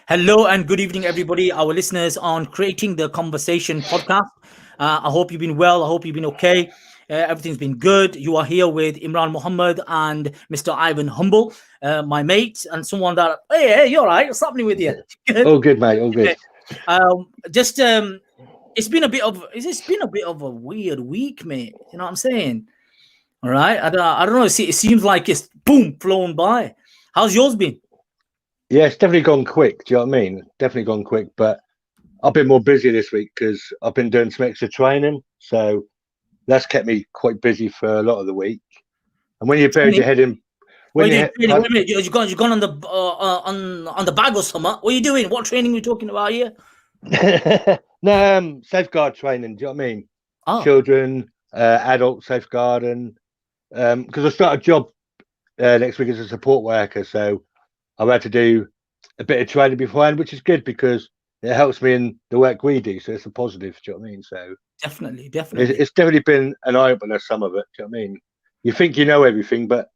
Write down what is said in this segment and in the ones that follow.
Hello and good evening, everybody, our listeners on Creating the Conversation podcast. I hope you've been well. I hope you've been okay. Everything's been good. You are here with Imran Muhammad and Mr. Ivan Humble, my mate, and someone that, hey, you're all right. What's happening with you? Good. All good, mate. All good. It's been a bit of a weird week, mate. You know what I'm saying? All right. I don't know. It seems like it's boom, flown by. How's yours been? Yeah, it's definitely gone quick. Do you know what I mean? Definitely gone quick. But I've been more busy this week because I've been doing some extra training. So that's kept me quite busy for a lot of the week. And when you buried your head in, Wait a minute, you gone on the on the bag or something? What are you doing? What training are we talking about here? No, safeguard training. Do you know what I mean? Oh. Children, adult safeguarding. Because I start a job next week as a support worker, so I've had to do a bit of training beforehand, which is good because it helps me in the work we do. So it's a positive. Do you know what I mean? So definitely, it's definitely been an eye opener. Some of it. Do you know what I mean? You think you know everything, but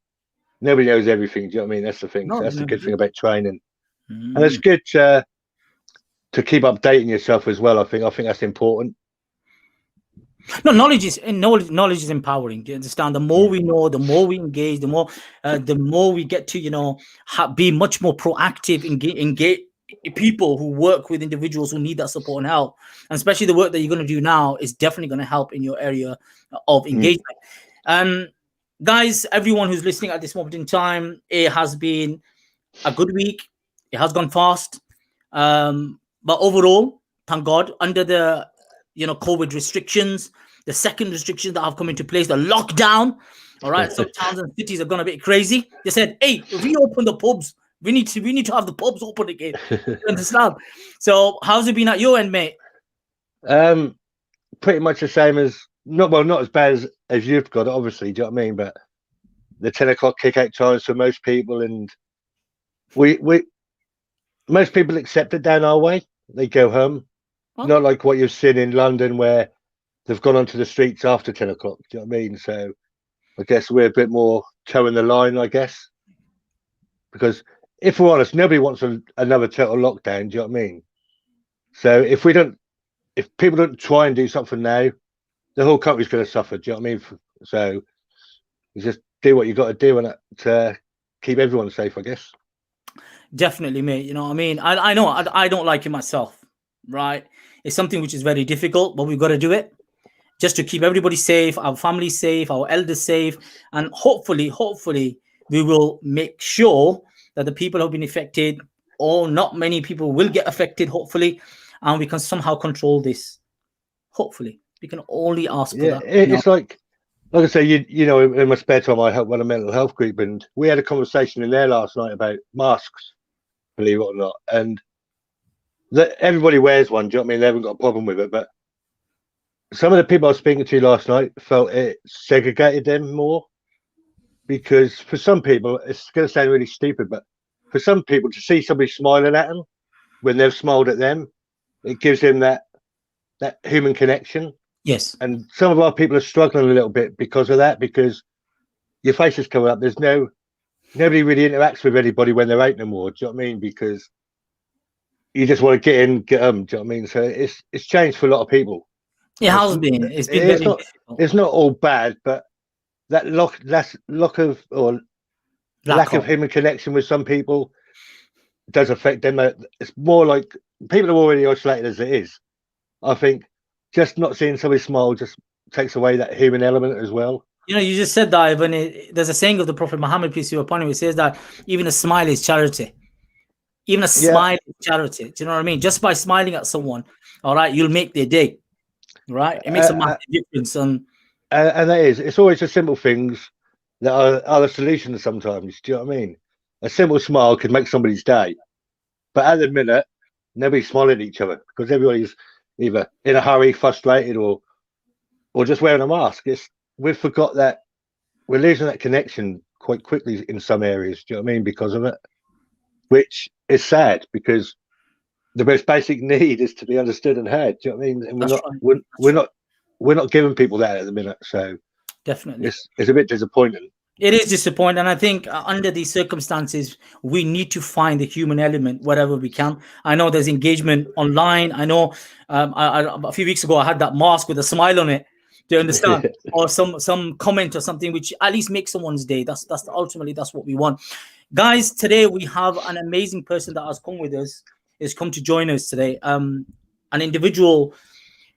nobody knows everything. Do you know what I mean? That's the thing. No, so that's the good do. thing about training, and it's good to keep updating yourself as well. I think that's important. No, knowledge is empowering. Do you understand? The more we know, the more we engage, the more we get to be much more proactive, engage people who work with individuals who need that support and help. And especially the work that you're going to do now is definitely going to help in your area of engagement. Guys, everyone who's listening at this moment in time, it has been a good week. It has gone fast, but overall, thank God, under the COVID restrictions, the second restrictions that have come into place, the lockdown. All right, some towns and cities have gone a bit crazy. They said, "Hey, reopen the pubs. We need to have the pubs open again." You understand? So, how's it been at your end, mate? Pretty much the same as not as bad as you've got it, obviously. Do you know what I mean? But the 10 o'clock kick out times for most people, and most people accept it down our way. They go home. Huh? Not like what you've seen in London where they've gone onto the streets after 10 o'clock. Do you know what I mean? So I guess we're a bit more towing the line, I guess. Because if we're honest, nobody wants another total lockdown. Do you know what I mean? So if people don't try and do something now, the whole country's going to suffer. Do you know what I mean? So you just do what you got to do and to keep everyone safe, I guess. Definitely, mate. You know what I mean? I know I don't like it myself, right? It's something which is very difficult, but we've got to do it just to keep everybody safe, our family safe, our elders safe, and hopefully we will make sure that the people who have been affected, or not many people will get affected, hopefully, and we can somehow control this. Hopefully, we can only ask for that. It's like I say, you know, in my spare time, I help run a mental health group, and we had a conversation in there last night about masks, believe it or not, and everybody wears one. Do you know what I mean? They haven't got a problem with it, but some of the people I was speaking to last night felt it segregated them more, because for some people, it's going to sound really stupid, but for some people to see somebody smiling at them when they've smiled at them, it gives them that human connection. Yes. And some of our people are struggling a little bit because of that, because your face is coming up. There's nobody really interacts with anybody when they're out no more. Do you know what I mean? Because you just want to get in, get them. Do you know what I mean? So it's changed for a lot of people. It has been. It's been very difficult. It's not all bad, but that lack of human connection with some people does affect them. It's more like people are already isolated as it is. I think just not seeing somebody smile just takes away that human element as well. You know, you just said that when there's a saying of the Prophet Muhammad, peace be upon him, it says that even a smile is charity. Even a smile is charity. Do you know what I mean? Just by smiling at someone, all right, you'll make their day. Right? It makes a massive difference. And that is, it's always the simple things that are the solution sometimes. Do you know what I mean? A simple smile could make somebody's day. But at the minute, nobody's smiling at each other because everybody's either in a hurry, frustrated, or just wearing a mask. We've forgot that we're losing that connection quite quickly in some areas. Do you know what I mean? Because of it, which is sad, because the most basic need is to be understood and heard. Do you know what I mean? And we're not giving people that at the minute. So definitely, it's a bit disappointing. It is disappointing, and I think under these circumstances, we need to find the human element wherever we can. I know there's engagement online. I know a few weeks ago I had that mask with a smile on it. Do you understand? Or some comment or something which at least makes someone's day. That's ultimately that's what we want, guys. Today we have an amazing person that has come with us. Is come to join us today. An individual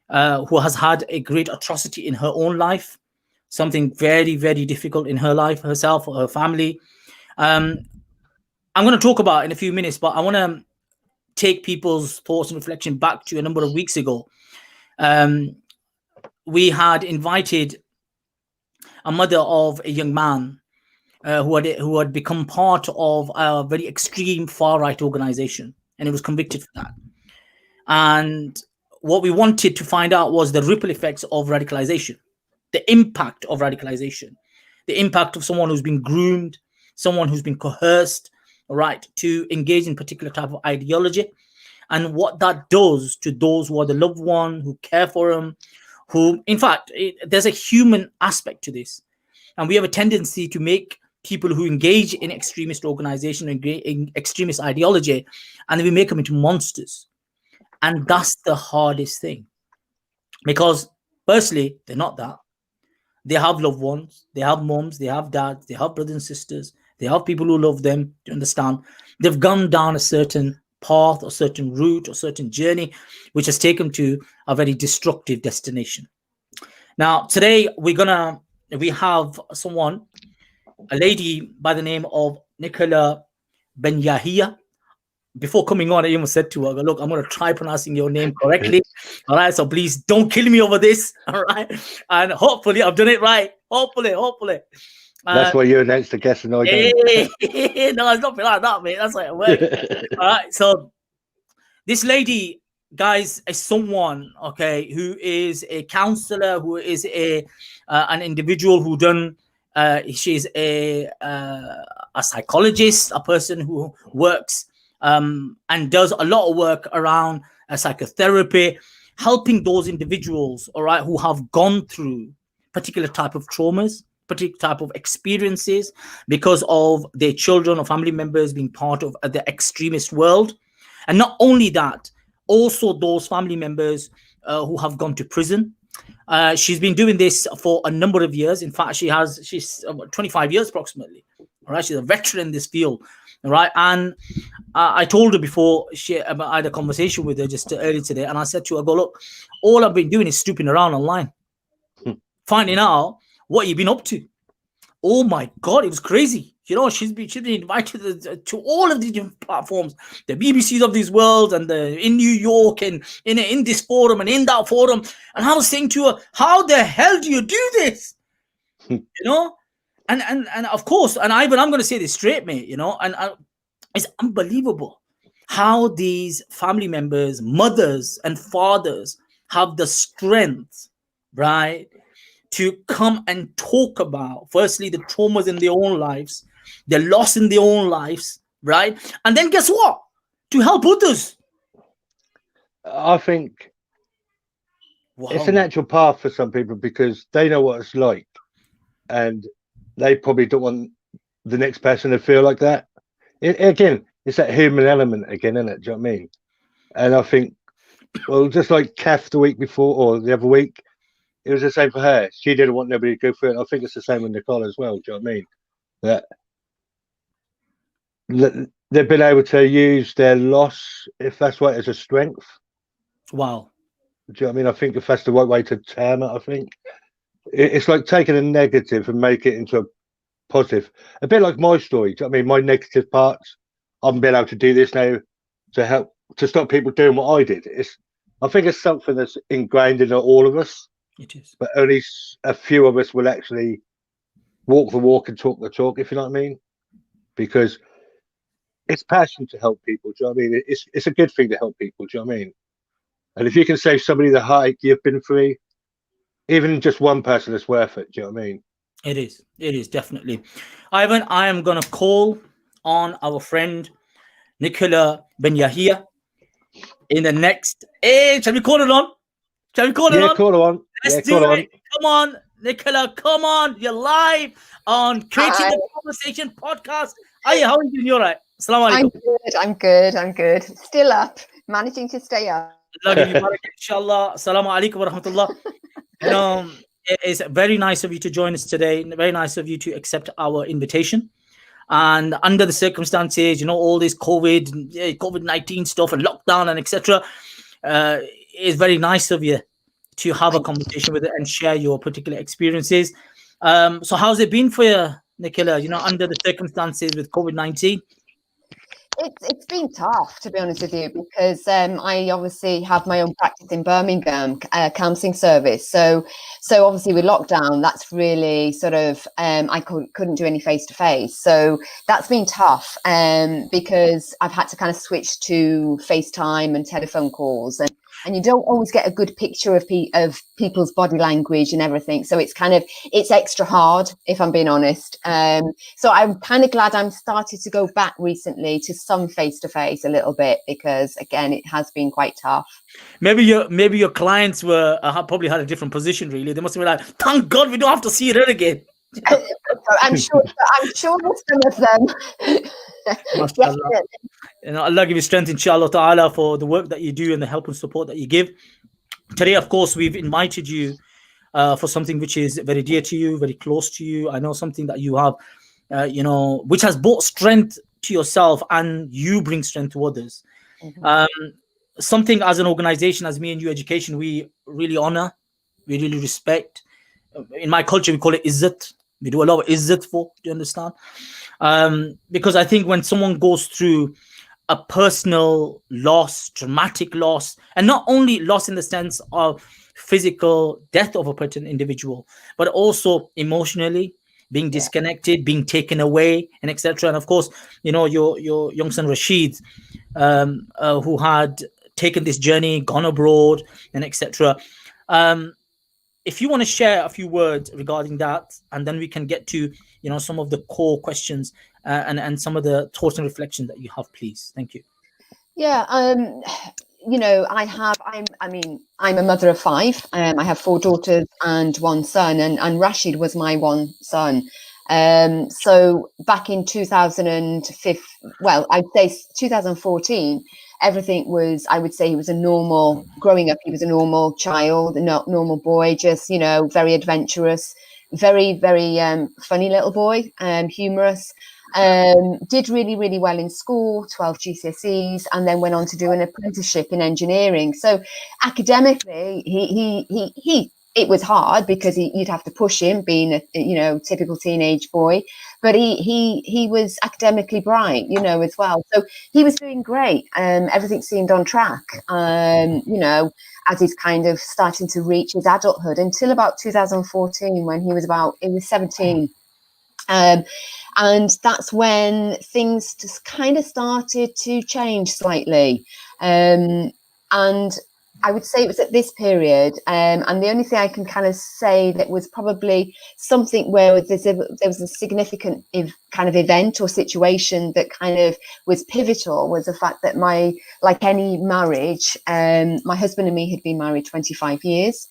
who has had a great atrocity in her own life, something very, very difficult in her life, herself or her family. Um, I'm going to talk about it in a few minutes, but I want to take people's thoughts and reflection back to a number of weeks ago. Um, we had invited a mother of a young man who had become part of a very extreme far right organization, and he was convicted for that. And what we wanted to find out was the ripple effects of radicalization, the impact of radicalization, the impact of someone who's been groomed, someone who's been coerced, right, to engage in particular type of ideology, and what that does to those who are the loved one, who care for them, who, in fact, there's a human aspect to this. And we have a tendency to make people who engage in extremist organization and in extremist ideology, and then we make them into monsters. And that's the hardest thing. Because firstly, they're not that. They have loved ones, they have moms, they have dads, they have brothers and sisters, they have people who love them. Do you understand? They've gone down a certain path or certain route or certain journey, which has taken them to a very destructive destination. Now, today we have someone, a lady by the name of Nicola Benyahia. Before coming on, I even said to her, look, I'm going to try pronouncing your name correctly. All right. So please don't kill me over this. All right. And hopefully I've done it right. Hopefully. That's why you announced the guest and I don't. No, it's not like that, mate. That's like it works. All right. So this lady, guys, is someone, okay, who is a counselor, who is an individual who done. She's a psychologist, a person who works and does a lot of work around psychotherapy, helping those individuals, all right, who have gone through particular type of traumas, particular type of experiences because of their children or family members being part of the extremist world. And not only that, also those family members who have gone to prison. She's been doing this for a number of years. In fact, she's 25 years approximately. All right, she's a veteran in this field. All right, and I told her before I had a conversation with her just earlier today, and I said to her, "Go look, all I've been doing is snooping around online, finding out what you've been up to." Oh my God, it was crazy. You know, she's been invited to all of these different platforms, the BBCs of this world, and in New York, and in this forum and in that forum. And I was saying to her, "How the hell do you do this?" You know, and of course, and I'm going to say this straight, mate. You know, and it's unbelievable how these family members, mothers and fathers, have the strength, right, to come and talk about, firstly, the traumas in their own lives, the loss in their own lives, right? And then guess what? To help others. I think it's a natural path for some people because they know what it's like, and they probably don't want the next person to feel like that. Again, it's that human element again, isn't it? Do you know what I mean? And I think, well, just like Kath the week before or the other week, it was the same for her. She didn't want nobody to go through it. I think it's the same with Nicola as well. Do you know what I mean? That they've been able to use their loss, if that's right, as a strength. Wow. Do you know what I mean? I think if that's the right way to term it, I think it's like taking a negative and make it into a positive. A bit like my story. Do you know what I mean? My negative parts, I've been able to do this now to help to stop people doing what I did. I think it's something that's ingrained in all of us. It is. But only a few of us will actually walk the walk and talk the talk, if you know what I mean. Because it's passion to help people. Do you know what I mean? It's a good thing to help people. Do you know what I mean? And if you can save somebody the heartache you've been through, even just one person, is worth it. Do you know what I mean? It is. It is definitely. Ivan, I am going to call on our friend Nicola Benyahia in the next. Hey, shall we call it on? Shall we call it on? Call it on. Let's do it. Come on, Nicola, come on, you're live on Creating the Conversation podcast. Hiya, how are you doing? You're right. Assalamu alaikum. I'm good. Still up, managing to stay up. Allah give you barakah, inshallah. Assalamu alaikum wa rahmatullah. You know, it's very nice of you to join us today. Very nice of you to accept our invitation. And under the circumstances, you know, all this COVID-19 stuff and lockdown and etc. It's very nice of you to have a conversation with it and share your particular experiences. So how's it been for you, Nicola, you know, under the circumstances with COVID-19? It's been tough, to be honest with you, because I obviously have my own practice in Birmingham, counselling service. So obviously with lockdown, that's really sort of I couldn't do any face to face. So that's been tough because I've had to kind of switch to FaceTime and telephone calls, and you don't always get a good picture of people's body language and everything. So it's extra hard, if I'm being honest. So I'm kind of glad I'm started to go back recently to some face-to-face a little bit, because again, it has been quite tough. Maybe your clients were probably had a different position. Really, they must have been like, "Thank God we don't have to see her again." I'm sure some of them. You know, Allah give you strength, inshallah ta'ala, for the work that you do and the help and support that you give. Today, of course, we've invited you for something which is very dear to you, very close to you. I know something that you have, you know, which has brought strength to yourself, and you bring strength to others. Mm-hmm. Something as an organization, as Me and You Education, we really honor, we really respect. In my culture, we call it izzat. We do a lot of izzat for, do you understand? Because I think when someone goes through a personal loss, traumatic loss, and not only loss in the sense of physical death of a particular individual, but also emotionally being disconnected, being taken away, and etc. And of course, you know, your young son Rasheed, who had taken this journey, gone abroad, and etc. If you want to share a few words regarding that, and then we can get to, you know, some of the core questions and some of the thoughts and reflections that you have, please. Thank you. Yeah, you know, I'm a mother of 5. I have 4 daughters and 1 son, and Rasheed was my 1 son. So back in 2005, well, I'd say 2014, everything was, I would say he was a normal, growing up, he was a normal child, a normal boy, just, you know, very adventurous, very, very funny little boy, humorous. Did really, really well in school, 12 GCSEs, and then went on to do an apprenticeship in engineering. So academically, he it was hard because you'd have to push him, being a, you know, typical teenage boy, but he was academically bright, you know, as well. So he was doing great. Everything seemed on track, you know, as he's kind of starting to reach his adulthood, until about 2014, when he was 17. And that's when things just kind of started to change slightly. And I would say it was at this period. And the only thing I can kind of say that was probably something where there was a significant kind of event or situation that kind of was pivotal, was the fact that like any marriage, my husband and me had been married 25 years.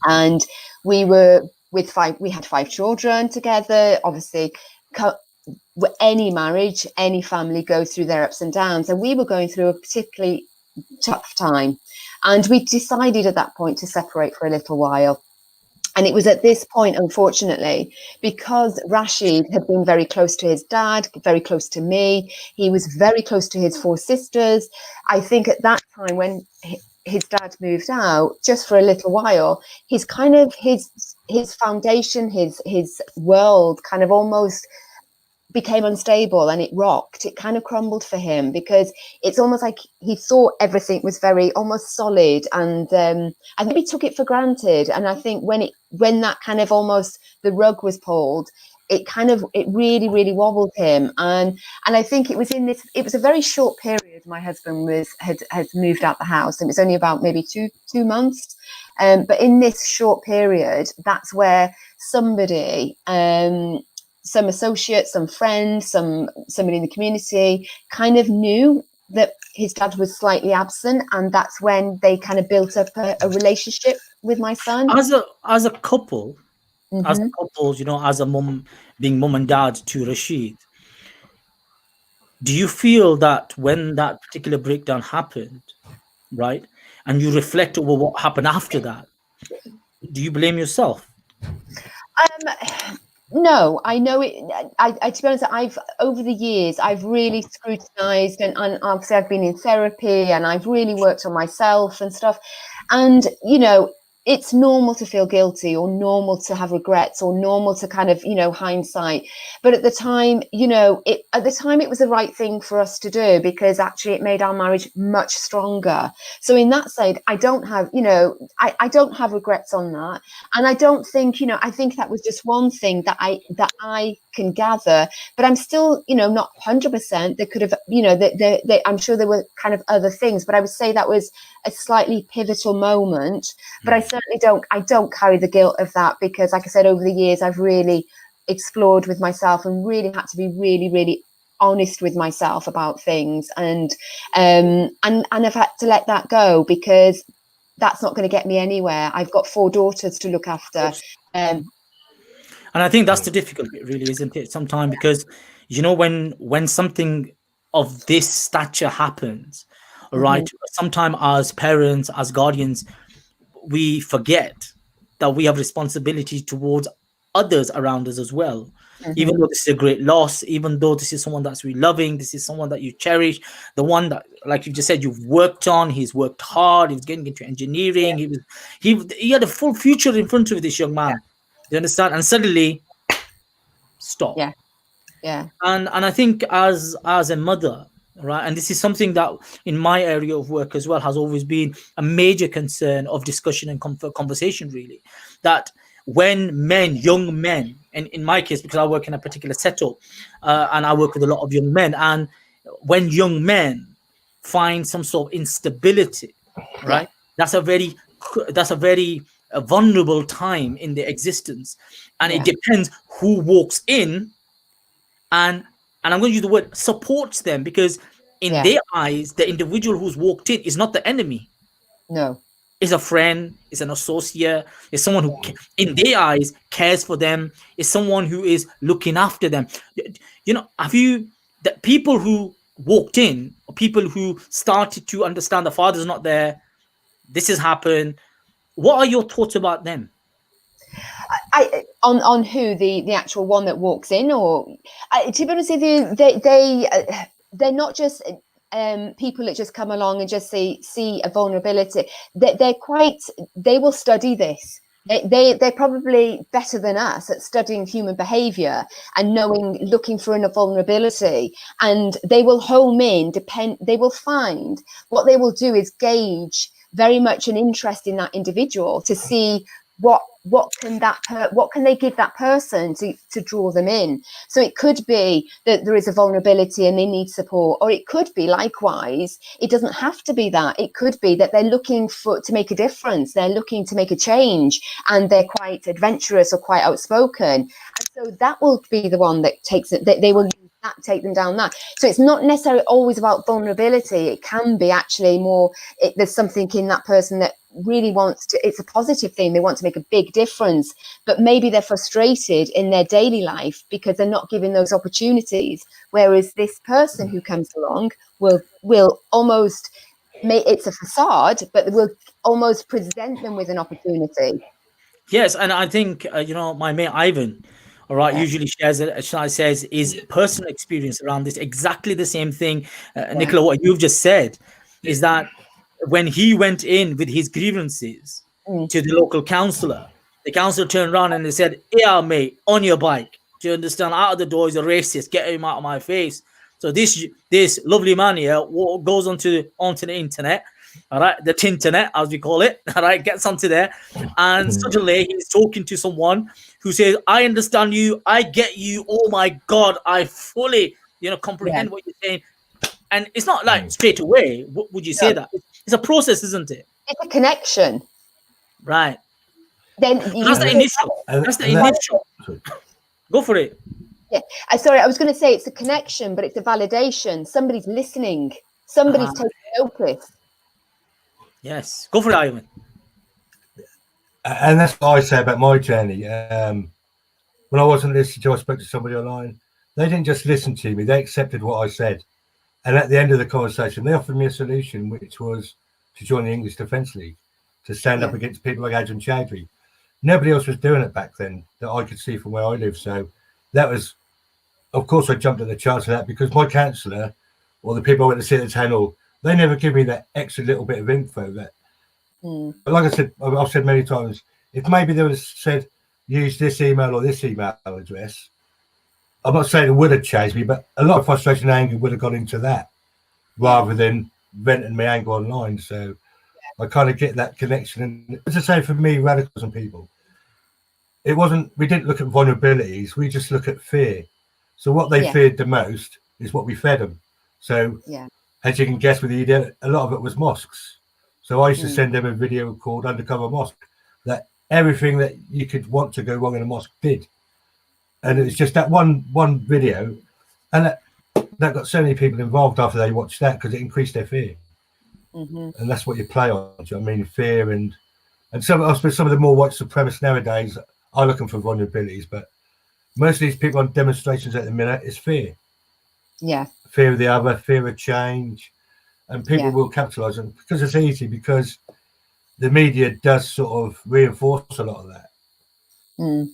And we had 5 children together. Obviously, any marriage, any family goes through their ups and downs, and we were going through a particularly tough time, and we decided at that point to separate for a little while. And it was at this point, unfortunately, because Rasheed had been very close to his dad, very close to me, he was very close to his 4 sisters. I think at that time, when his dad moved out, just for a little while, his foundation, his world kind of almost became unstable, and it rocked. It kind of crumbled for him, because it's almost like he thought everything was very almost solid, and I think he took it for granted. And I think when that kind of almost the rug was pulled, it really, really wobbled him. And I think it was a very short period. My husband had moved out the house, and it was only about maybe two months. But in this short period, that's where somebody, some associate, some friend, somebody in the community kind of knew that his dad was slightly absent, and that's when they kind of built up a relationship with my son. As a couple, as a couple, as a mum, being mum and dad to Rasheed, do you feel that when that particular breakdown happened, right, and you reflect over what happened after that, do you blame yourself? No, I know it. I to be honest, over the years, I've really scrutinized, and obviously I've been in therapy, and I've really worked on myself and stuff. And it's normal to feel guilty, or normal to have regrets, or normal to kind of hindsight. But at the time, it was the right thing for us to do, because actually it made our marriage much stronger. So in that side, I don't have I don't have regrets on that. And I don't think, I think that was just one thing that I can gather, but I'm still, not 100%. There could have, I'm sure there were kind of other things, but I would say that was a slightly pivotal moment. But I certainly don't carry the guilt of that, because, like I said, over the years, I've really explored with myself and really had to be really, really honest with myself about things, and I've had to let that go, because that's not going to get me anywhere. I've got 4 daughters to look after. And I think that's the difficult bit, really, isn't it? Sometimes, because when something of this stature happens, right? Sometimes as parents, as guardians, we forget that we have responsibility towards others around us as well. Even though this is a great loss, even though this is someone that's really loving, this is someone that you cherish, the one that, like you just said, you've worked on, he's worked hard, he's getting into engineering, he had a full future in front of this young man. Do you understand? And suddenly, stop. Yeah. And I think as a mother, right, and this is something that in my area of work as well has always been a major concern of discussion and conversation, really, that when young men, and in my case, because I work in a particular setup, and I work with a lot of young men, and when young men find some sort of instability, right, that's a very vulnerable time in their existence, and it depends who walks in and I'm going to use the word supports them, because in their eyes, the individual who's walked in is not the enemy. No. Is a friend, is an associate, is someone who, in their eyes, cares for them, is someone who is looking after them. Have you, the people who walked in, or people who started to understand the father's not there, this has happened, what are your thoughts about them? On who, the actual one that walks in, or to be honest with you, they're not just people that just come along and just see a vulnerability. They will study this. They're probably better than us at studying human behavior and looking for a vulnerability, and they will home in. They will find, what they will do is gauge very much an interest in that individual to see what can they give that person to draw them in. So it could be that there is a vulnerability and they need support, or it could be likewise, it doesn't have to be that. It could be that they're looking to make a difference, they're looking to make a change, and they're quite adventurous or quite outspoken, and so that will be the one that takes it, that they will use that, take them down that. So it's not necessarily always about vulnerability. It can be actually more, there's something in that person that really wants to, it's a positive thing, they want to make a big difference, but maybe they're frustrated in their daily life because they're not given those opportunities, whereas this person who comes along will almost make, it's a facade, but will almost present them with an opportunity. Yes, and I think my mate Ivan, all right, usually says his personal experience around this, exactly the same thing. Nicola, what you've just said is that when he went in with his grievances to the local councillor, the councillor turned around and they said, "Yeah, mate, on your bike. Do you understand? Out of the door, he's a racist. Get him out of my face." So this lovely man here goes onto the internet, all right, the tinternet as we call it, all right, gets onto there, and suddenly he's talking to someone who says, "I understand you, I get you. Oh my God, I fully comprehend what you're saying." And it's not like straight away. Would you say that? It's a process, isn't it? It's a connection. Right. Then that's the initial. That's the initial. Go for it. Yeah. Sorry, I was going to say it's a connection, but it's a validation. Somebody's listening. Somebody's taking notice. Yes. Go for it, Ivan. And that's what I say about my journey. When I wasn't listening to, I spoke to somebody online. They didn't just listen to me; they accepted what I said. And at the end of the conversation, they offered me a solution, which was to join the English Defence League, to stand up against people like Adrian Chowdhury. Nobody else was doing it back then that I could see from where I live. So that was, of course, I jumped at the chance of that because my counsellor or the people I went to see at the town hall, they never give me that extra little bit of info. That, like I said, I've said many times, if maybe they would have said, use this email or this email address, I'm not saying it would have changed me, but a lot of frustration and anger would have gone into that rather than venting my anger online. So I kind of get that connection. And as I say, for me, radicalism people, it wasn't, we didn't look at vulnerabilities, we just look at fear. So what they feared the most is what we fed them. So as you can guess with the idea, a lot of it was mosques. So I used to send them a video called Undercover Mosque, that everything that you could want to go wrong in a mosque did. And it was just that one video, and that got so many people involved after they watched that because it increased their fear. And that's what you play on. Do you know what I mean? Fear and some, I suppose some of the more white supremacists nowadays are looking for vulnerabilities, but most of these people on demonstrations at the minute is fear. Fear of the other, fear of change, and people will capitalise on because it's easy, because the media does sort of reinforce a lot of that.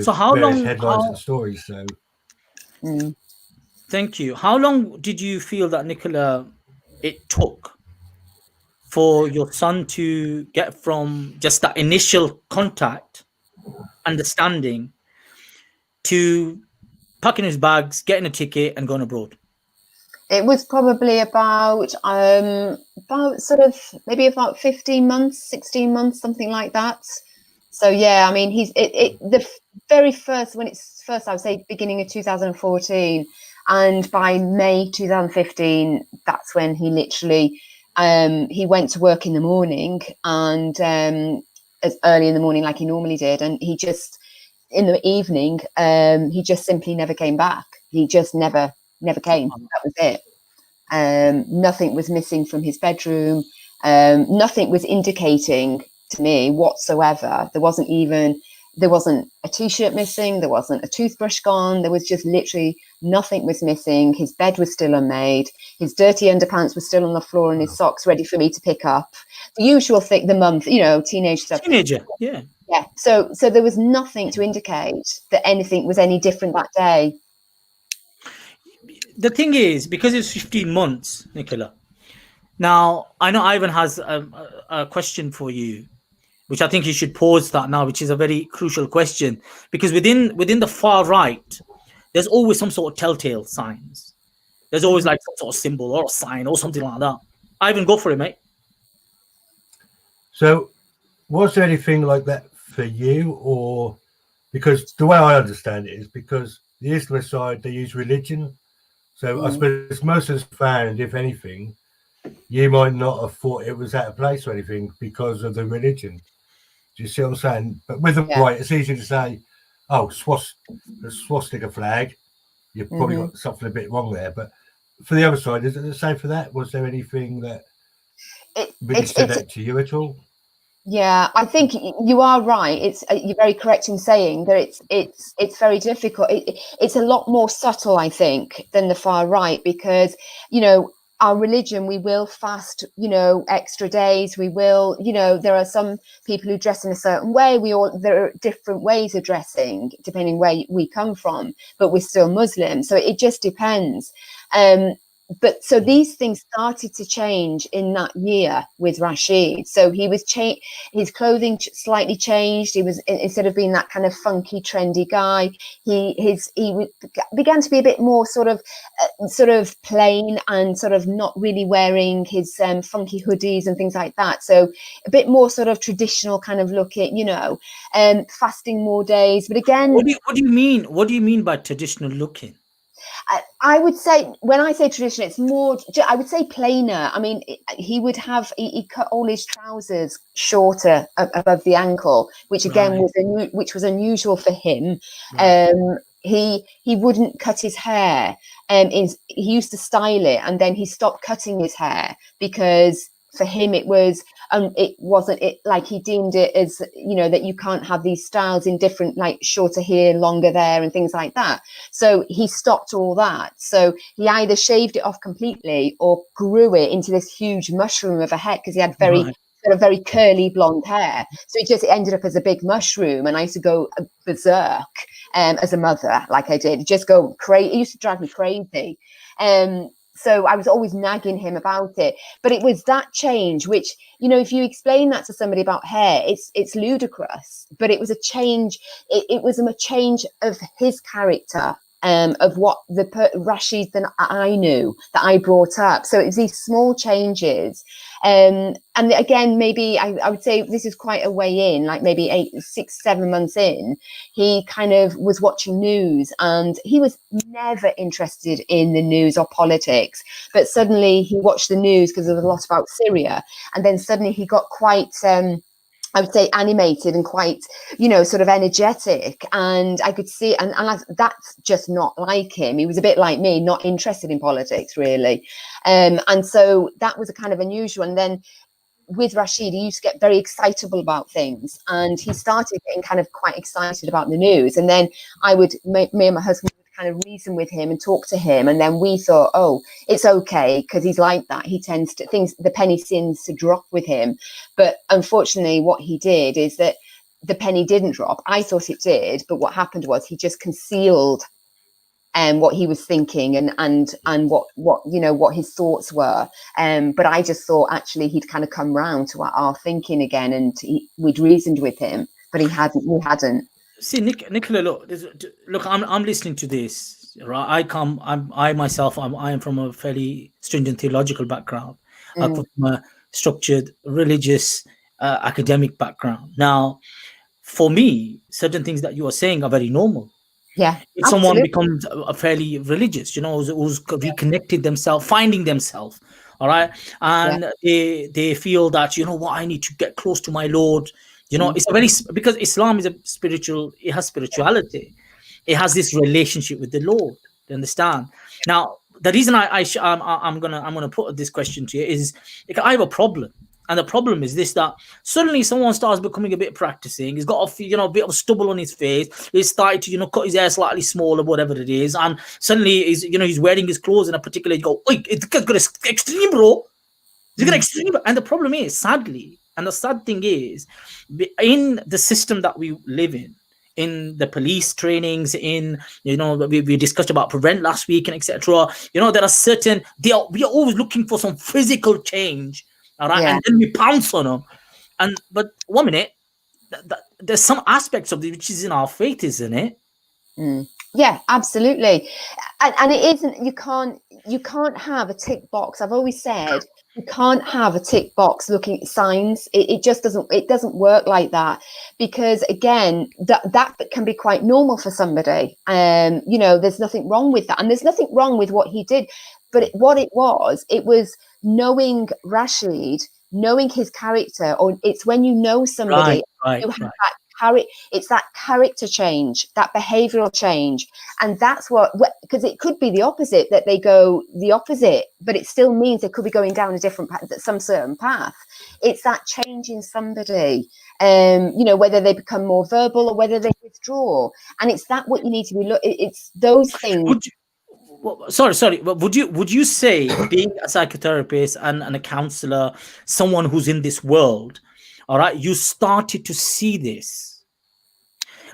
So how long headlines and stories? So thank you. How long did you feel that, Nicola, it took for your son to get from just that initial contact, understanding, to packing his bags, getting a ticket, and going abroad? It was probably about sort of maybe about 15 months, 16 months, something like that. So yeah, I mean, the very first, when it's first, I would say beginning of 2014, and by May 2015, that's when he literally he went to work in the morning, and as early in the morning like he normally did, and he just in the evening he just simply never came back. He just never came. That was it. Nothing was missing from his bedroom. Nothing was indicating to me whatsoever. There wasn't a t-shirt missing. There wasn't a toothbrush gone. There was just literally nothing was missing. His bed was still unmade. His dirty underpants were still on the floor, and his socks ready for me to pick up. The usual thing, the mum, teenage stuff. Teenager, yeah. So there was nothing to indicate that anything was any different that day. The thing is, because it's 15 months, Nicola. Now, I know Ivan has a question for you, which I think you should pause that now, which is a very crucial question, because within the far right, there's always some sort of telltale signs. There's always like some sort of symbol or a sign or something like that. Ivan, go for it, mate. So was there anything like that for you? Or because the way I understand it is because the Islamist side, they use religion. So I suppose most of us found, if anything, you might not have thought it was out of place or anything because of the religion. Do you see what I'm saying? But with the right, it's easy to say, oh, the swastika flag, you've probably got something a bit wrong there. But for the other side, is it the same for that? Was there anything that really stood out to you at all? Yeah, I think you are right. You're very correct in saying that it's very difficult. It's a lot more subtle, I think, than the far right, because our religion, we will fast, extra days. We will, there are some people who dress in a certain way. There are different ways of dressing depending where we come from, but we're still Muslim. So it just depends. But so these things started to change in that year with Rasheed. So he was his clothing slightly changed. He was, instead of being that kind of funky, trendy guy, he began to be a bit more sort of plain and sort of not really wearing his funky hoodies and things like that. So a bit more sort of traditional kind of looking, fasting more days. But again, what do you mean? What do you mean by traditional looking? I would say, when I say tradition, it's more, I would say plainer. I mean, he would have, he cut all his trousers shorter above the ankle, which again was unusual for him. He wouldn't cut his hair. He used to style it, and then he stopped cutting his hair because for him it wasn't like he deemed it as, you know, that you can't have these styles in different, like shorter here, longer there and things like that. So he stopped all that. So he either shaved it off completely or grew it into this huge mushroom of a head, because he had very curly blonde hair. So it ended up as a big mushroom, and I used to go berserk as a mother, like I did, just go crazy. It used to drive me crazy. So I was always nagging him about it. But it was that change, which, you know, if you explain that to somebody about hair, it's ludicrous. But it was a change. It was a change of his character, of what the Rasheed that I knew, that I brought up. So it was these small changes. And again, maybe I would say this is quite a way in, like maybe 6, 7 months in, he kind of was watching news, and he was never interested in the news or politics. But suddenly he watched the news because there was a lot about Syria. And then suddenly he got quite, I would say, animated and quite, you know, sort of energetic. And I could see, and that's just not like him. He was a bit like me, not interested in politics, really. And so that was a kind of unusual. And then with Rasheed, he used to get very excitable about things. And he started getting kind of quite excited about the news. And then me and my husband would kind of reason with him and talk to him. And then we thought, oh, it's okay, because he's like that. He tends to, the penny seems to drop with him. But unfortunately, what he did is that the penny didn't drop. I thought it did. But what happened was he just concealed what he was thinking and what you know, what his thoughts were. But I just thought actually he'd kind of come round to our thinking again, and we'd reasoned with him, but he hadn't. See, Nicola, look, I'm listening to this, right? I myself am from a fairly stringent theological background. I come from a structured religious academic background. Now, for me, certain things that you are saying are very normal. Yeah, if someone becomes a fairly religious, you know, who's reconnected themselves, finding themselves, all right, and they feel that, you know what, I need to get close to my Lord. You know, it's a very, because Islam is it has spirituality. It has this relationship with the Lord. You understand? Now, the reason I'm gonna put this question to you is because I have a problem. And the problem is this, that suddenly someone starts becoming a bit practicing. He's got a bit of stubble on his face. He's started to, cut his hair slightly smaller, whatever it is. And suddenly he's wearing his clothes in a particular, you go, oi, it's got extreme, bro. It's got extreme. And the problem is, sadly, and the sad thing is, in the system that we live in the police trainings, we discussed about prevent last week and etc. There are certain, we are always looking for some physical change. All right, and then we pounce on them. But 1 minute, there's some aspects of it which is in our faith, isn't it? Yeah, absolutely. And it isn't. You can't have a tick box. I've always said you can't have a tick box looking at signs. It just doesn't. It doesn't work like that, because again, that can be quite normal for somebody. There's nothing wrong with that, and there's nothing wrong with what he did. But what it was knowing Rasheed, knowing his character, or it's when you know somebody, it's that character change, that behavioral change. And that's because it could be the opposite, that they go the opposite, but it still means they could be going down a different path, some certain path. It's that change in somebody, whether they become more verbal or whether they withdraw. And it's that what you need to be it's those things. Sorry. Would you say, being a psychotherapist and a counselor, someone who's in this world, all right, you started to see this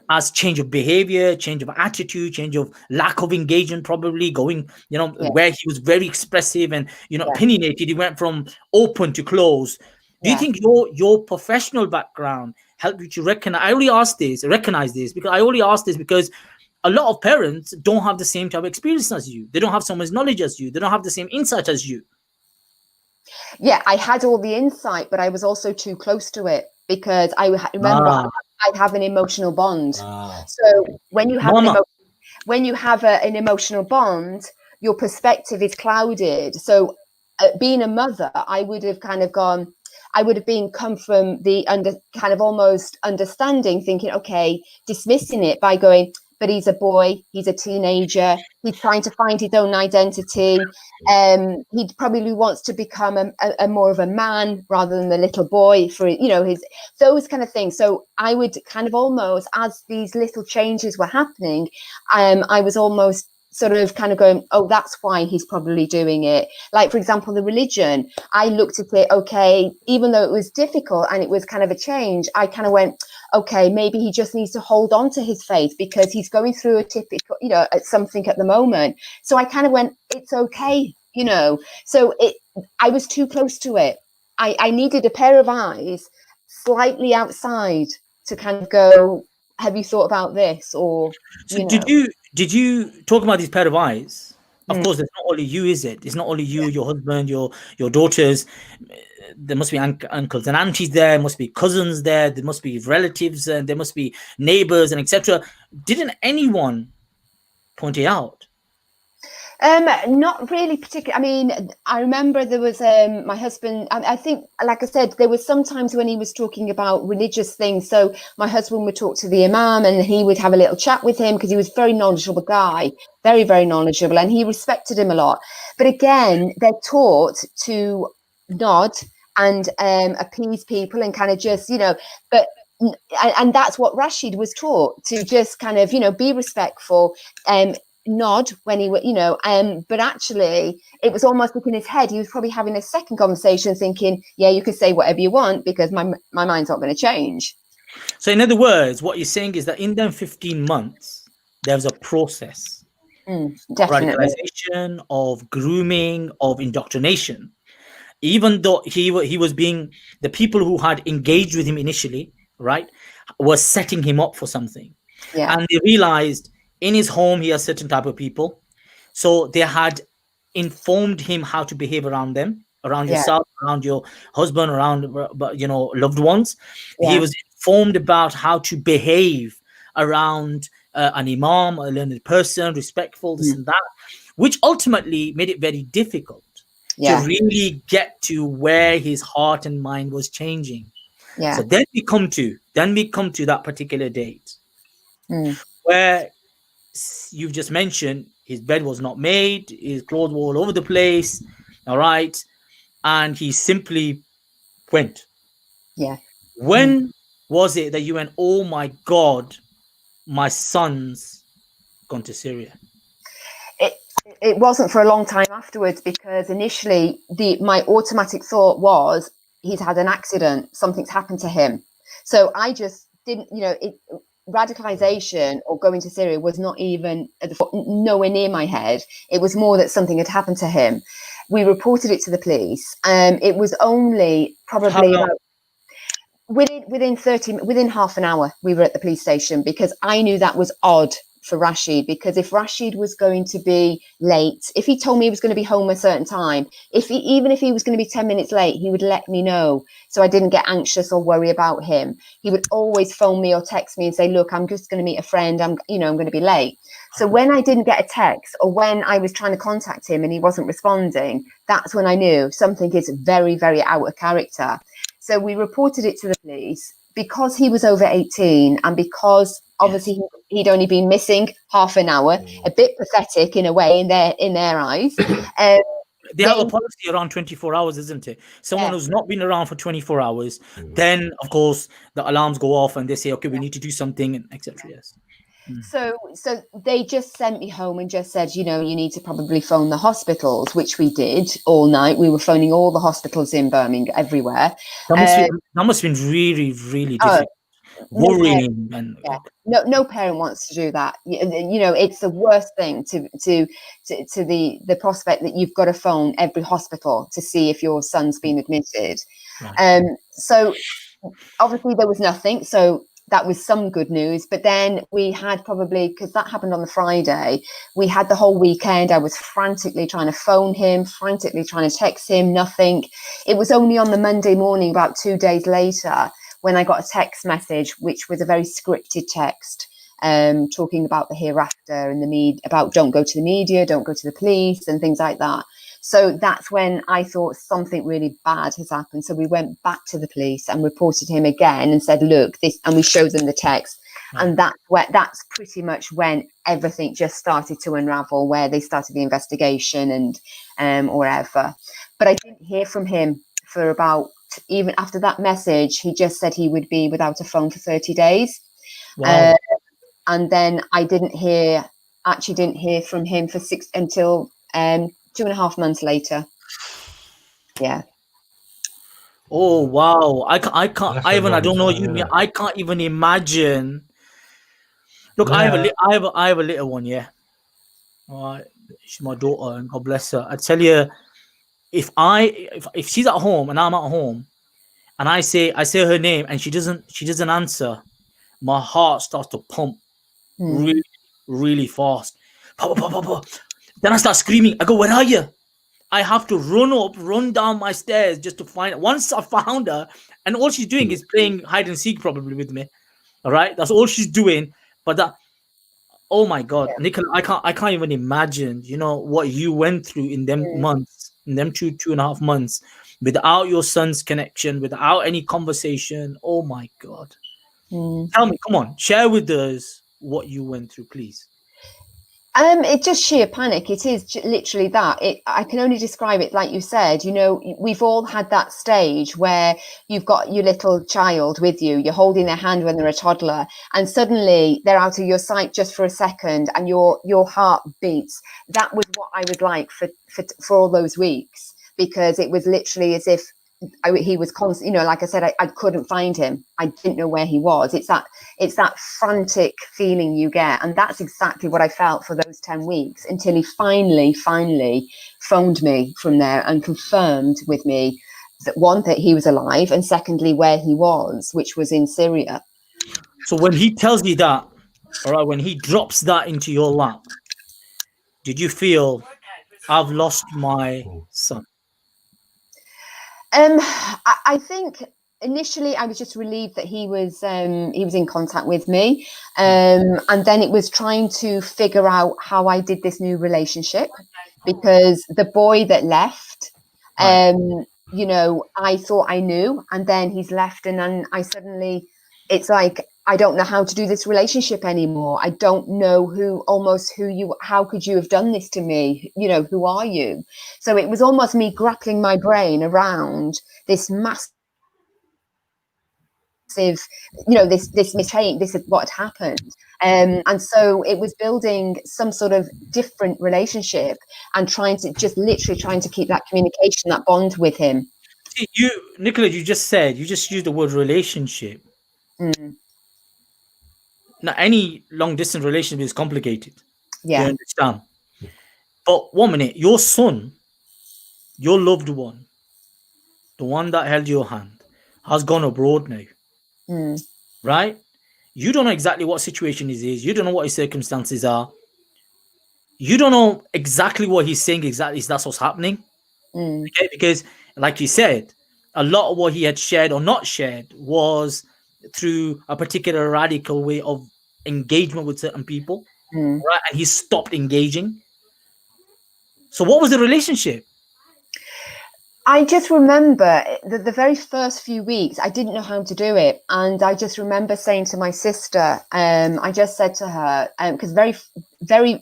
as change of behavior, change of attitude, change of lack of engagement, probably going, where he was very expressive and, opinionated, he went from open to closed. Do you think your professional background helped you to recognize this? Because I only ask this because a lot of parents don't have the same type of experience as you. They don't have so much knowledge as you. They don't have the same insight as you. Yeah, I had all the insight, but I was also too close to it, because I remember I'd have an emotional bond. So when you have an emotional bond, your perspective is clouded. So being a mother, I would have come from the almost understanding, thinking, okay, dismissing it by going, but he's a boy, he's a teenager, he's trying to find his own identity. He probably wants to become a more of a man rather than the little boy for, you know, his, those kind of things. So I would kind of almost, as these little changes were happening, I was almost sort of kind of going, oh, that's why he's probably doing it. Like, for example, the religion, I looked at it, okay, even though it was difficult and it was kind of a change, I kind of went, okay, maybe he just needs to hold on to his faith because he's going through a typical, you know, something at the moment. So I kind of went, it's okay, you know. So I was too close to it. I needed a pair of eyes slightly outside to kind of go, have you thought about this? Or, so did you talk about these pair of eyes? Of course, it's not only you, is it? It's not only you, your husband, your daughters. There must be uncles and aunties there. Must be cousins there. There must be relatives, and there must be neighbors, and etc. Didn't anyone point it out? Not really particularly. I mean, I remember there was my husband. I think, like I said, there was sometimes when he was talking about religious things. So my husband would talk to the imam, and he would have a little chat with him because he was a very knowledgeable guy, very, very knowledgeable, and he respected him a lot. But again, they're taught to nod and appease people and kind of just, you know, but. And that's what Rasheed was taught, to just kind of, you know, be respectful, nod when he, you know, but actually it was almost like in his head he was probably having a second conversation thinking, yeah, you can say whatever you want because my mind's not going to change. So in other words, what you're saying is that in them 15 months there was a process of radicalization, of grooming, of indoctrination. Even though he was being, the people who had engaged with him initially, right, were setting him up for something. And they realized in his home he has certain type of people, so they had informed him how to behave around them, around yourself, around your husband, around, you know, loved ones. He was informed about how to behave around an imam, a learned person, respectful, this and that, which ultimately made it very difficult to really get to where his heart and mind was changing. So then we come to that particular date where you've just mentioned his bed was not made, his clothes were all over the place, all right, and he simply went. When was it that you went, oh my God, my son's gone to Syria? It wasn't for a long time afterwards, because initially my automatic thought was he's had an accident, something's happened to him. So I just didn't, you know, radicalization or going to Syria was not even nowhere near my head. It was more that something had happened to him. We reported it to the police, and it was only probably about within half an hour we were at the police station, because I knew that was odd for Rasheed, because if Rasheed was going to be late, if he told me he was going to be home a certain time, even if he was going to be 10 minutes late, he would let me know, so I didn't get anxious or worry about him. He would always phone me or text me and say, look, I'm just going to meet a friend, I'm going to be late. So when I didn't get a text, or when I was trying to contact him and he wasn't responding, that's when I knew something is very, very out of character. So we reported it to the police. Because he was over 18, and because obviously he'd only been missing half an hour, a bit pathetic in a way in their eyes. They have a policy around 24 hours, isn't it? Someone who's not been around for 24 hours, then of course the alarms go off and they say, okay, we need to do something, and etc. Yes. So they just sent me home and just said, you know, you need to probably phone the hospitals, which we did all night. We were phoning all the hospitals in Birmingham, everywhere. That must have been really, really difficult. Worrying. No parent wants to do that. You know, it's the worst thing to the prospect that you've got to phone every hospital to see if your son's been admitted. So obviously there was nothing. So that was some good news. But then we had probably, because that happened on the Friday, we had the whole weekend. I was frantically trying to phone him, frantically trying to text him, nothing. It was only on the Monday morning, about 2 days later, when I got a text message, which was a very scripted text, talking about the hereafter and the need about don't go to the media, don't go to the police and things like that. So that's when I thought something really bad has happened. So we went back to the police and reported him again and said, look, this, and we showed them the text. And that's pretty much when everything just started to unravel, where they started the investigation and or whatever. But I didn't hear from him for about, even after that message, he just said he would be without a phone for 30 days. Wow. And then I didn't hear from him for until 2.5 months later. Yeah. Oh wow. I can't That's a Ivan, I long don't know time, you, isn't it? I can't even imagine. Look, Yeah. I have a little one, yeah. All right. She's my daughter, and God bless her. I tell you, if she's at home and I'm at home and I say her name and she doesn't answer, my heart starts to pump really, really fast. Papa, papa, papa. Then I start screaming. I go, where are you? I have to run down my stairs just to find her. Once I found her, and all she's doing is playing hide and seek probably with me. All right, that's all she's doing. But that, oh my God, Nicola, I can't even imagine, you know, what you went through in them months, in them 2.5 months, without your son's connection, without any conversation. Oh my God. Tell me, come on, share with us what you went through, please. It's just sheer panic. It is literally that. I can only describe it like you said. You know, we've all had that stage where you've got your little child with you. You're holding their hand when they're a toddler, and suddenly they're out of your sight just for a second, and your heart beats. That was what I was like for all those weeks, because it was literally as if he was constant. You know, like I said, I couldn't find him. I didn't know where he was. It's that frantic feeling you get, and that's exactly what I felt for those 10 weeks, until he finally phoned me from there and confirmed with me that, one, that he was alive, and secondly, where he was, which was in Syria. So when he tells you that, all right, when he drops that into your lap, did you feel, I've lost my son? I think initially I was just relieved that he was in contact with me, and then it was trying to figure out how I did this new relationship, because the boy that left, you know, I thought I knew, and then he's left, and then it's like, I don't know how to do this relationship anymore. I don't know how could you have done this to me? You know, who are you? So it was almost me grappling my brain around this massive, you know, this mistake, this is what had happened. And so it was building some sort of different relationship and trying to keep that communication, that bond with him. Nicola, you just used the word relationship. Now, any long distance relationship is complicated. Yeah. You understand? But 1 minute, your son, your loved one, the one that held your hand, has gone abroad now. Right? You don't know exactly what situation he is. You don't know what his circumstances are. You don't know exactly what he's saying exactly. That's what's happening. Okay? Because, like you said, a lot of what he had shared or not shared was through a particular radical way of engagement with certain people. Right? And he stopped engaging. So what was the relationship? I just remember the very first few weeks, I didn't know how to do it. And I just remember saying to my sister, I just said to her, because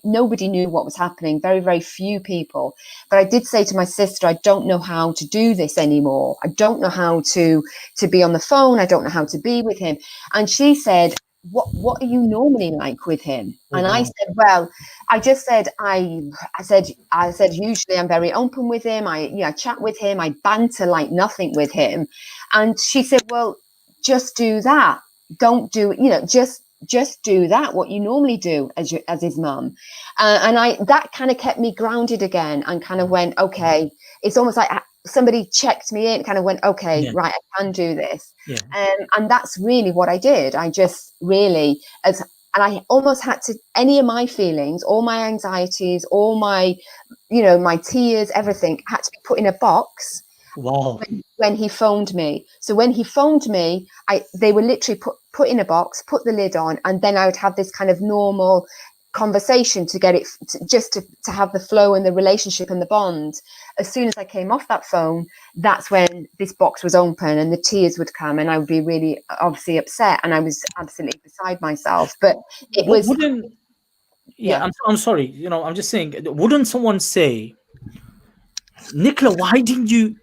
nobody knew what was happening, very, very few people. But I did say to my sister, I don't know how to do this anymore. I don't know how to be on the phone. I don't know how to be with him. And she said, what are you normally like with him? And I said, well, I said usually I'm very open with him. I chat with him. I banter like nothing with him. And she said, well, just do that. Don't do, just do that, what you normally do as his mum. And that kind of kept me grounded again, and kind of went, okay, it's almost like somebody checked me in, kind of went, okay, right, I can do this. And that's really what I did. I just really, and I almost had to, any of my feelings, all my anxieties, all my, my tears, everything had to be put in a box. Wow. When he phoned me. So when he phoned me, they were literally put in a box, put the lid on, and then I would have this kind of normal conversation to get it to have the flow and the relationship and the bond. As soon as I came off that phone, that's when this box was open and the tears would come, and I would be really obviously upset, and I was absolutely beside myself. But it was I'm sorry, you know, I'm just saying, wouldn't someone say, Nicola, why didn't you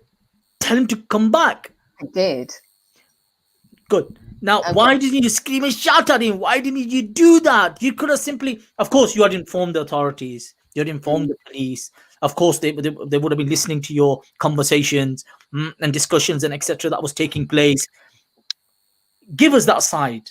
tell him to come back? I did. Good. Now, Okay. why didn't you scream and shout at him? Why didn't you do that? You could have simply, of course, you had informed the authorities, you had informed the police. Of course, they would have been listening to your conversations and discussions and etc. that was taking place. Give us that side.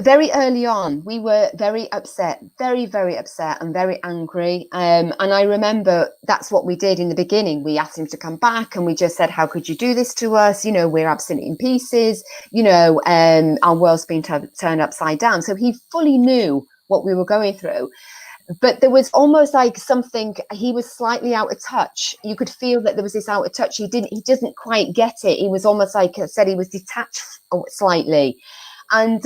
Very early on, we were very upset, very, very upset and very angry. And I remember that's what we did in the beginning. We asked him to come back, and we just said, how could you do this to us? You know, we're absolutely in pieces. You know, our world's been turned upside down. So he fully knew what we were going through. But there was almost like something, he was slightly out of touch. You could feel that there was this out of touch. He didn't quite get it. He was almost like I said, he was detached slightly. And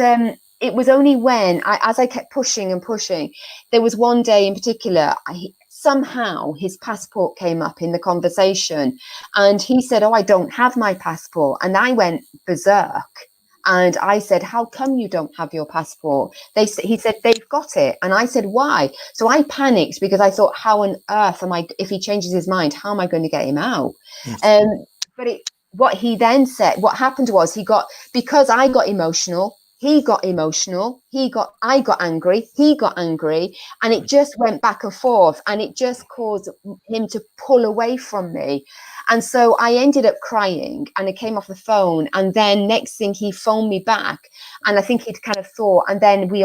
it was only when, as I kept pushing and pushing, there was one day in particular, somehow his passport came up in the conversation, and he said, oh, I don't have my passport. And I went berserk. And I said, how come you don't have your passport? He said, they've got it. And I said, why? So I panicked because I thought, how on earth if he changes his mind, how am I going to get him out? Yes. But what he then said, what happened was because I got emotional, he got emotional, I got angry, he got angry, and it just went back and forth, and it just caused him to pull away from me. And so I ended up crying, and I came off the phone, and then next thing he phoned me back, and I think he'd kind of thought, and then he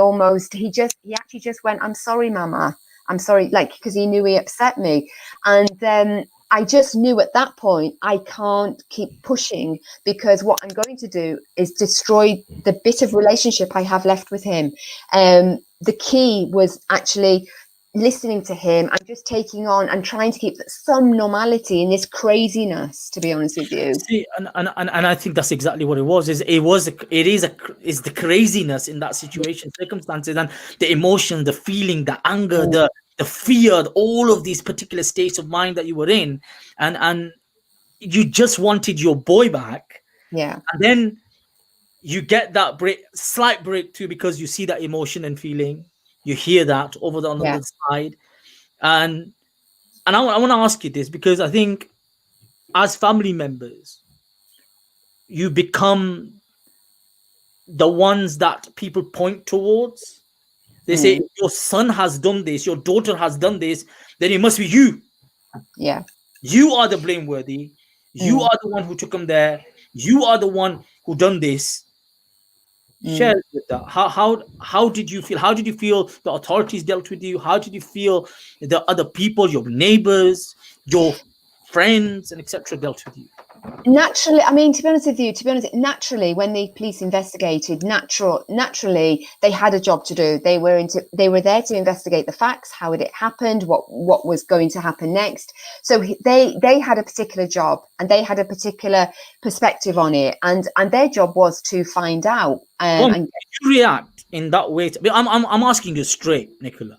actually just went, I'm sorry, Mama, I'm sorry, like, because he knew he upset me. And I just knew at that point, I can't keep pushing, because what I'm going to do is destroy the bit of relationship I have left with him. The key was actually listening to him and just taking on and trying to keep some normality in this craziness, to be honest with you. See, and I think that's exactly what it was. Is the craziness in that situation, circumstances, and the emotion, the feeling, the anger, the fear, all of these particular states of mind that you were in, and you just wanted your boy back. Yeah. And then you get that slight breakthrough, because you see that emotion and feeling, you hear that over on the other side. And I want to ask you this, because I think as family members, you become the ones that people point towards. They say, if your son has done this, your daughter has done this, then it must be you. Yeah. You are the blameworthy. You are the one who took him there. You are the one who done this. Share with that. How did you feel? How did you feel the authorities dealt with you? How did you feel the other people, your neighbors, your friends, and etc. dealt with you? Naturally, I mean, to be honest, naturally, when the police investigated, naturally, they had a job to do. They were there to investigate the facts, how it happened, what was going to happen next. So they had a particular job, and they had a particular perspective on it, and their job was to find out. Did you react in that way? I'm asking you straight, Nicola.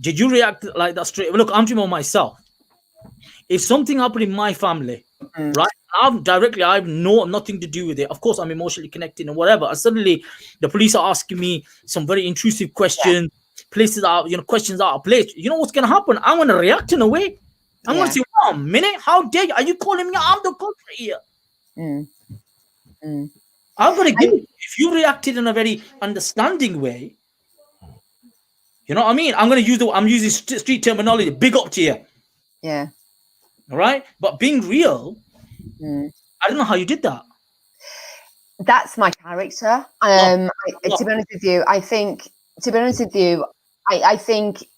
Did you react like that straight? Look, I'm talking about myself. If something happened in my family, right, I have nothing to do with it. Of course, I'm emotionally connected and whatever. And suddenly, the police are asking me some very intrusive questions, questions out of place. You know what's going to happen? I'm going to react in a way. I'm going to say, "Wait a minute, how dare you? Are you calling me out of the country here?" I'm going to give it. If you reacted in a very understanding way, you know what I mean? I'm using street terminology. Big up to you. Yeah. All right, but being real, I don't know how you did that. That's my character. To be honest with you, I think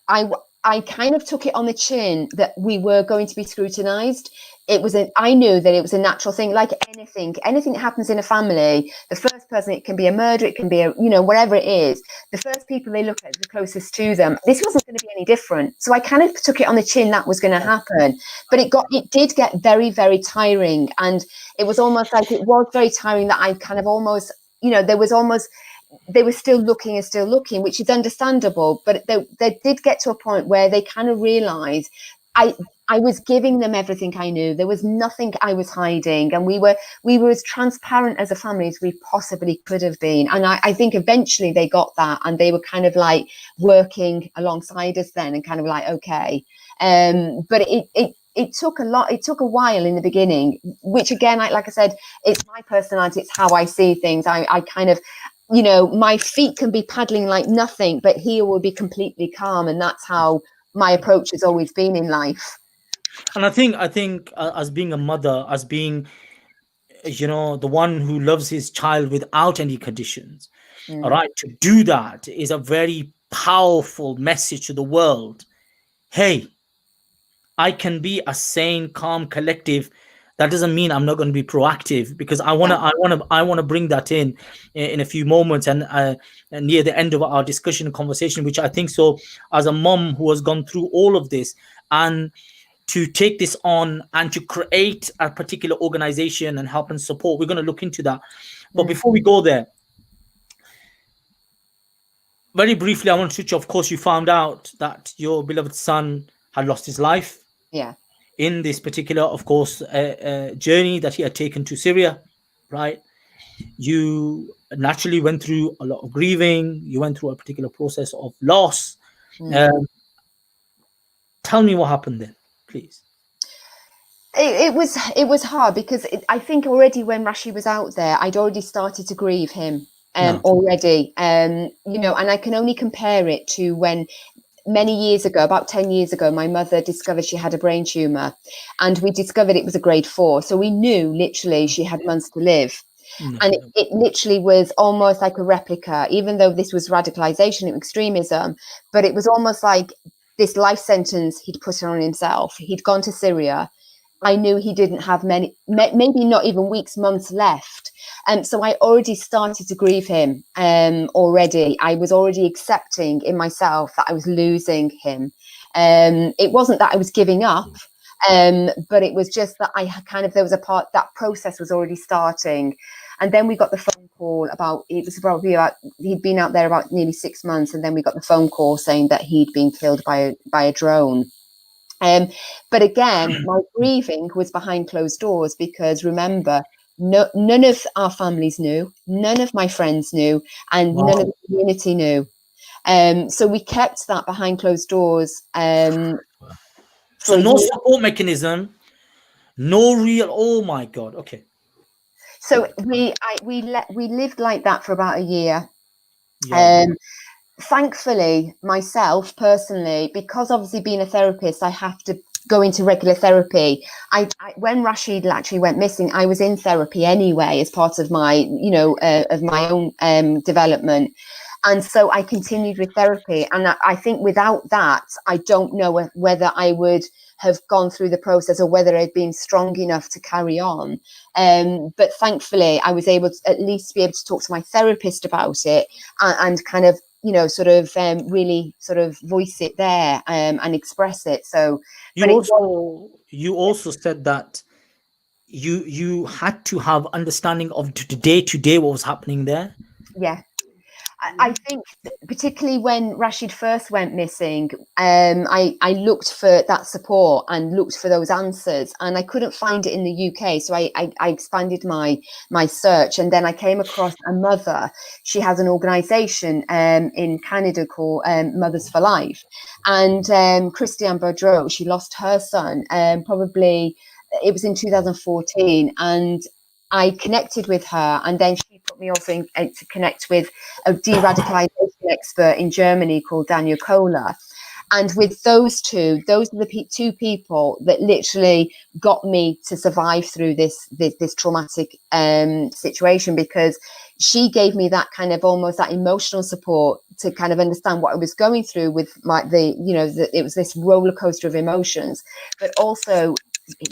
I kind of took it on the chin that we were going to be scrutinized. I knew that it was a natural thing, like anything that happens in a family. The first person, it can be a murder, it can be whatever it is. The first people they look at, the closest to them. This wasn't going to be any different. So I kind of took it on the chin that was going to happen. But it did get very, very tiring, and it was almost like it was very tiring that I kind of almost, there was almost they were still looking, which is understandable. But they did get to a point where they kind of realized I was giving them everything I knew. There was nothing I was hiding, and we were as transparent as a family as we possibly could have been. And I think eventually they got that, and they were kind of like working alongside us then, and kind of like, okay. But it took a lot. It took a while in the beginning, which again, like I said, it's my personality. It's how I see things. I kind of, you know, my feet can be paddling like nothing, but here will be completely calm, and that's how my approach has always been in life. And I think as being a mother, as being, you know, the one who loves his child without any conditions, all right, to do that is a very powerful message to the world. Hey, I can be a sane, calm, collective. That doesn't mean I'm not going to be proactive, because I want to bring that in a few moments, and near the end of our discussion and conversation, which I think so, as a mom who has gone through all of this, and to take this on and to create a particular organization and help and support, we're going to look into that. But before we go there, very briefly, I want to switch. Of course, you found out that your beloved son had lost his life. Yeah. In this particular, of course, journey that he had taken to Syria, right? You naturally went through a lot of grieving. You went through a particular process of loss. Tell me what happened then, please. It was hard, because I think already when Rasheed was out there, I'd already started to grieve him already. You know, and I can only compare it to when many years ago, about 10 years ago, my mother discovered she had a brain tumor, and we discovered it was a grade 4. So we knew literally she had months to live. And it literally was almost like a replica, even though this was radicalisation and extremism, but it was almost like this life sentence he'd put on himself. He'd gone to Syria. I knew he didn't have maybe not even weeks, months left. And so I already started to grieve him already. I was already accepting in myself that I was losing him. It wasn't that I was giving up, but it was just that I had kind of, there was a part, that process was already starting. And then we got the phone call he'd been out there about nearly 6 months. And then we got the phone call saying that he'd been killed by a drone. But again, my grieving was behind closed doors, because remember, none of our families knew, none of my friends knew, and none of the community knew. So we kept that behind closed doors. So no support mechanism, no real. Oh my God. Okay. So we lived like that for about a year. Thankfully, myself personally, because obviously being a therapist, I have to go into regular therapy. When Rasheed actually went missing, I was in therapy anyway as part of my, you know, of my own development. And so I continued with therapy. And I think without that, I don't know whether I would have gone through the process, or whether I'd been strong enough to carry on. But thankfully, I was able to at least be able to talk to my therapist about it, and kind of, you know, sort of really sort of voice it there, and express it. So you also said that you had to have understanding of day to day what was happening there. Yeah. I think particularly when Rasheed first went missing, I looked for that support and looked for those answers, and I couldn't find it in the UK. So I expanded my search, and then I came across a mother. She has an organisation in Canada called Mothers for Life, and Christiane Boudreau, she lost her son probably, it was in 2014, and I connected with her, and then she put me also to connect with a de-radicalisation expert in Germany called Daniel Kohler. And with those are the two people that literally got me to survive through this traumatic situation, because she gave me that kind of almost that emotional support to kind of understand what I was going through with it was this roller coaster of emotions, but also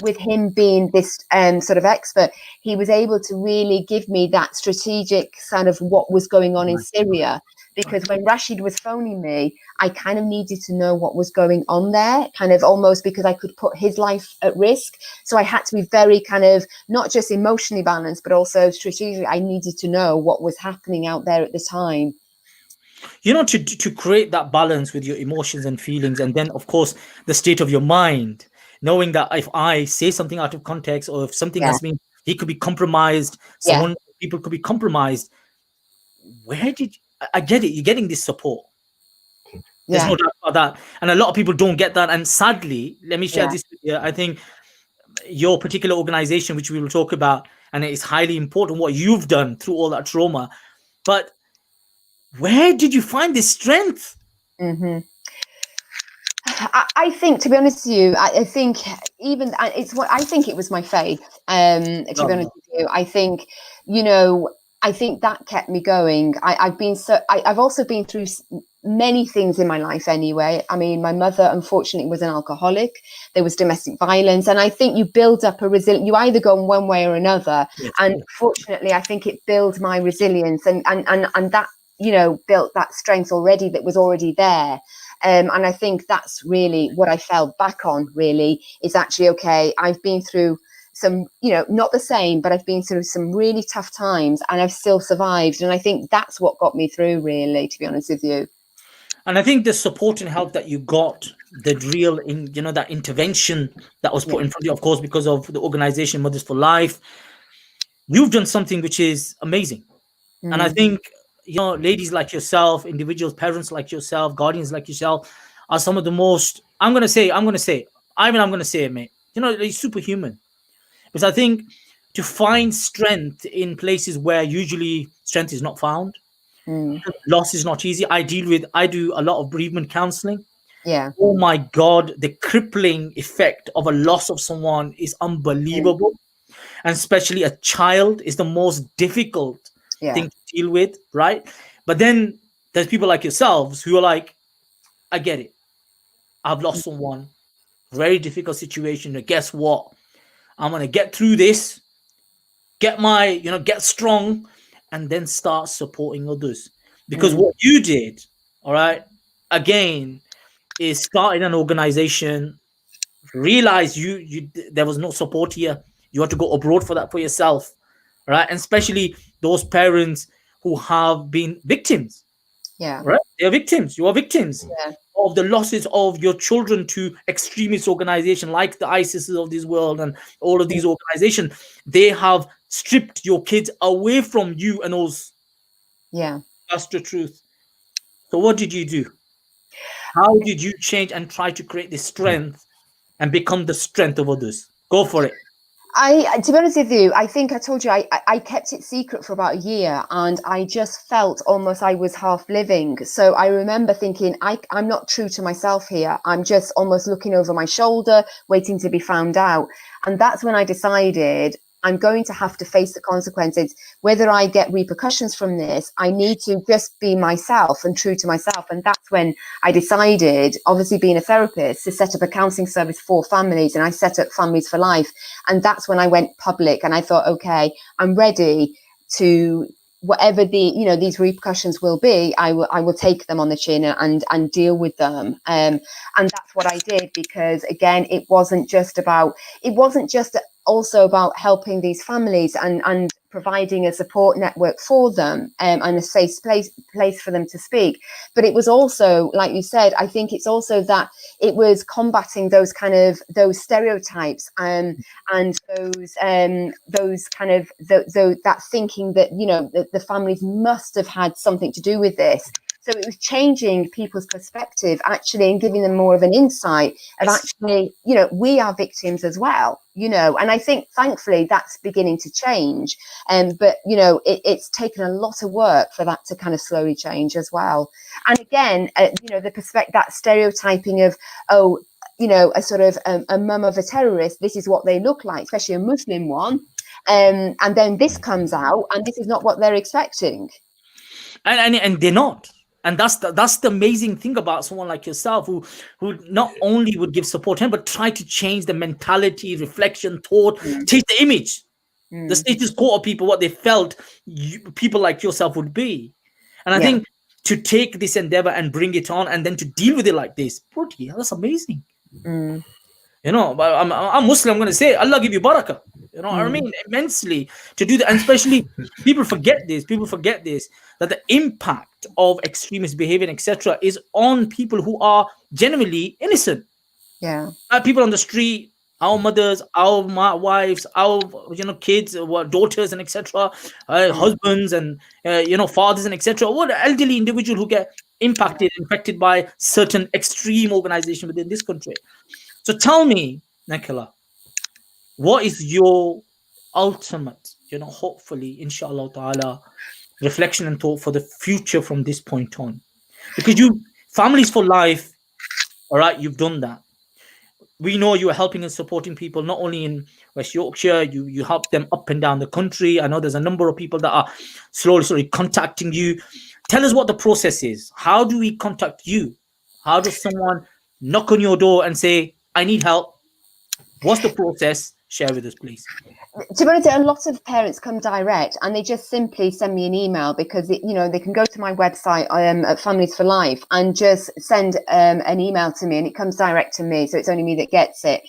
with him being this sort of expert, he was able to really give me that strategic kind of what was going on in Syria, because when Rasheed was phoning me, I kind of needed to know what was going on there, kind of almost because I could put his life at risk. So I had to be very kind of not just emotionally balanced, but also strategically. I needed to know what was happening out there at the time. You know, to create that balance with your emotions and feelings, and then of course the state of your mind, knowing that if I say something out of context, or if something has been, he could be compromised, people could be compromised. Where did I get it? You're getting this support. There's no doubt about that. And a lot of people don't get that. And sadly, let me share this with you. I think your particular organization, which we will talk about, and it's highly important what you've done through all that trauma. But where did you find this strength? Mm-hmm. I think, to be honest with you, I think even it's what I think it was my faith. To be honest with you, I think, you know, I think that kept me going. I've also been through many things in my life anyway. I mean, my mother, unfortunately, was an alcoholic. There was domestic violence. And I think you build up a resilience. You either go in one way or another. Yes. And fortunately, I think it built my resilience and that, you know, built that strength already that was already there. And I think that's really what I fell back on, really, is actually, okay, I've been through some, you know, not the same, but I've been through some really tough times and I've still survived. And I think that's what got me through, really, to be honest with you. And I think the support and help that you got, the real, that intervention that was put in front of you, of course, because of the organization Mothers for Life, you've done something which is amazing. And I think, you know, ladies like yourself, individuals, parents like yourself, guardians like yourself are some of the most, I'm going to say it, mate, you know, they're superhuman. Because I think to find strength in places where usually strength is not found, loss is not easy. I do a lot of bereavement counselling. Yeah. Oh my God, the crippling effect of a loss of someone is unbelievable. And especially a child is the most difficult thing to deal with, right? But then there's people like yourselves who are like, I get it. I've lost someone. Very difficult situation. And guess what? I'm going to get through this, get strong, and then start supporting others. Because what you did, all right, again, is starting an organization, realize you there was no support here. You had to go abroad for that for yourself, right? And especially those parents who have been victims. Yeah. Right? They are victims. You are victims of the losses of your children to extremist organizations like the ISIS of this world and all of these organizations. They have stripped your kids away from you and us. Yeah. That's the truth. So what did you do? How did you change and try to create this strength and become the strength of others? Go for it. To be honest with you, I think I told you I kept it secret for about a year, and I just felt almost I was half living. So I remember thinking, I'm not true to myself here. I'm just almost looking over my shoulder, waiting to be found out. And that's when I decided I'm going to have to face the consequences. Whether I get repercussions from this, I need to just be myself and true to myself. And that's when I decided, obviously being a therapist, to set up a counselling service for families. And I set up Families for Life. And that's when I went public and I thought, okay, I'm ready to, whatever these repercussions will be, I will take them on the chin and deal with them. And that's what I did, because again, it wasn't just also about helping these families and providing a support network for them and a safe place for them to speak. But it was also, like you said, I think it's also that it was combating those stereotypes and that thinking that, you know, that the families must have had something to do with this. So it was changing people's perspective, actually, and giving them more of an insight of actually, you know, we are victims as well, you know. And I think, thankfully, that's beginning to change. But, you know, it's taken a lot of work for that to kind of slowly change as well. And again, you know, that stereotyping of, oh, you know, a sort of a mum of a terrorist, this is what they look like, especially a Muslim one. And then this comes out and this is not what they're expecting. And they're not. And that's the amazing thing about someone like yourself, who not only would give support to him, but try to change the mentality, reflection, thought, change the image, the status quo of people, what they felt people like yourself would be. And I think to take this endeavor and bring it on and then to deal with it like this. Bloody hell, that's amazing. You know, but I'm Muslim, I'm going to say, Allah give you barakah. You know what I mean? Immensely to do that. And especially people forget this, that the impact of extremist behavior, etc., is on people who are genuinely innocent. Yeah. People on the street, our mothers, our wives, our kids, daughters, and etc., husbands, and fathers, and etc. What elderly individual who get infected by certain extreme organization within this country. So tell me, Nicola, what is your ultimate, hopefully, inshallah ta'ala, reflection and thought for the future from this point on? Because families for life, all right, you've done that. We know you are helping and supporting people not only in West Yorkshire, you help them up and down the country. I know there's a number of people that are slowly contacting you. Tell us what the process is. How do we contact you? How does someone knock on your door and say, I need help? What's the process? Share with us, please. To be honest, a lot of parents come direct and they just simply send me an email because, they can go to my website at Families for Life and just send an email to me and it comes direct to me. So it's only me that gets it.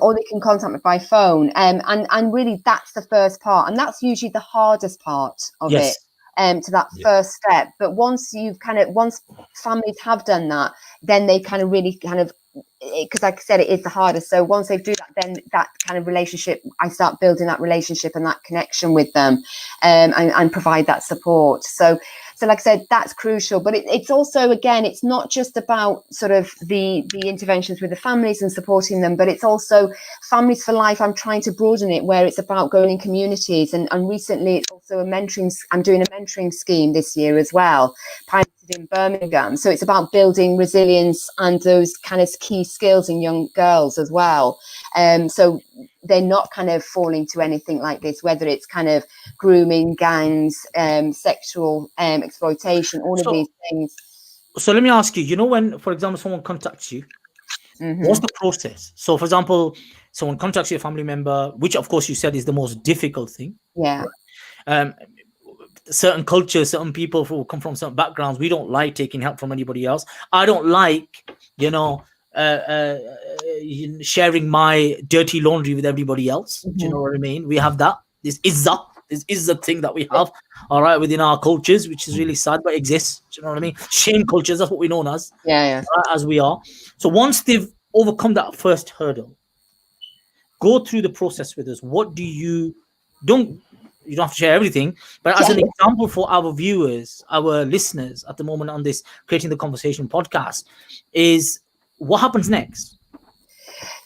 Or they can contact me by phone. And really, that's the first part. And that's usually the hardest part of it. To that first step. But once families have done that, then they because like I said, it is the hardest. So once they do that, then that kind of relationship, I start building that relationship and that connection with them, and provide that support. So like I said, that's crucial. But it's also, again, it's not just about sort of the interventions with the families and supporting them, but it's also Families for Life. I'm trying to broaden it where it's about going in communities. And recently it's also I'm doing a mentoring scheme this year as well, piloted in Birmingham. So it's about building resilience and those kind of key skills in young girls as well. So they're not kind of falling to anything like this, whether it's kind of grooming, gangs, sexual exploitation, all of these things. So let me ask you, when, for example, someone contacts you, what's the process? So, for example, someone contacts you, a family member, which, of course, you said is the most difficult thing. Yeah. Certain cultures, certain people who come from certain backgrounds, we don't like taking help from anybody else. I don't like, sharing my dirty laundry with everybody else. Do you know what I mean? We have that. This is the thing that we have, all right, within our cultures, which is really sad, but exists. Do you know what I mean? Shame cultures, that's what we're known as. Yeah. As we are. So once they've overcome that first hurdle, go through the process with us. What do you don't have to share everything, but as an example for our viewers, our listeners at the moment on this Creating the Conversation podcast, is what happens next?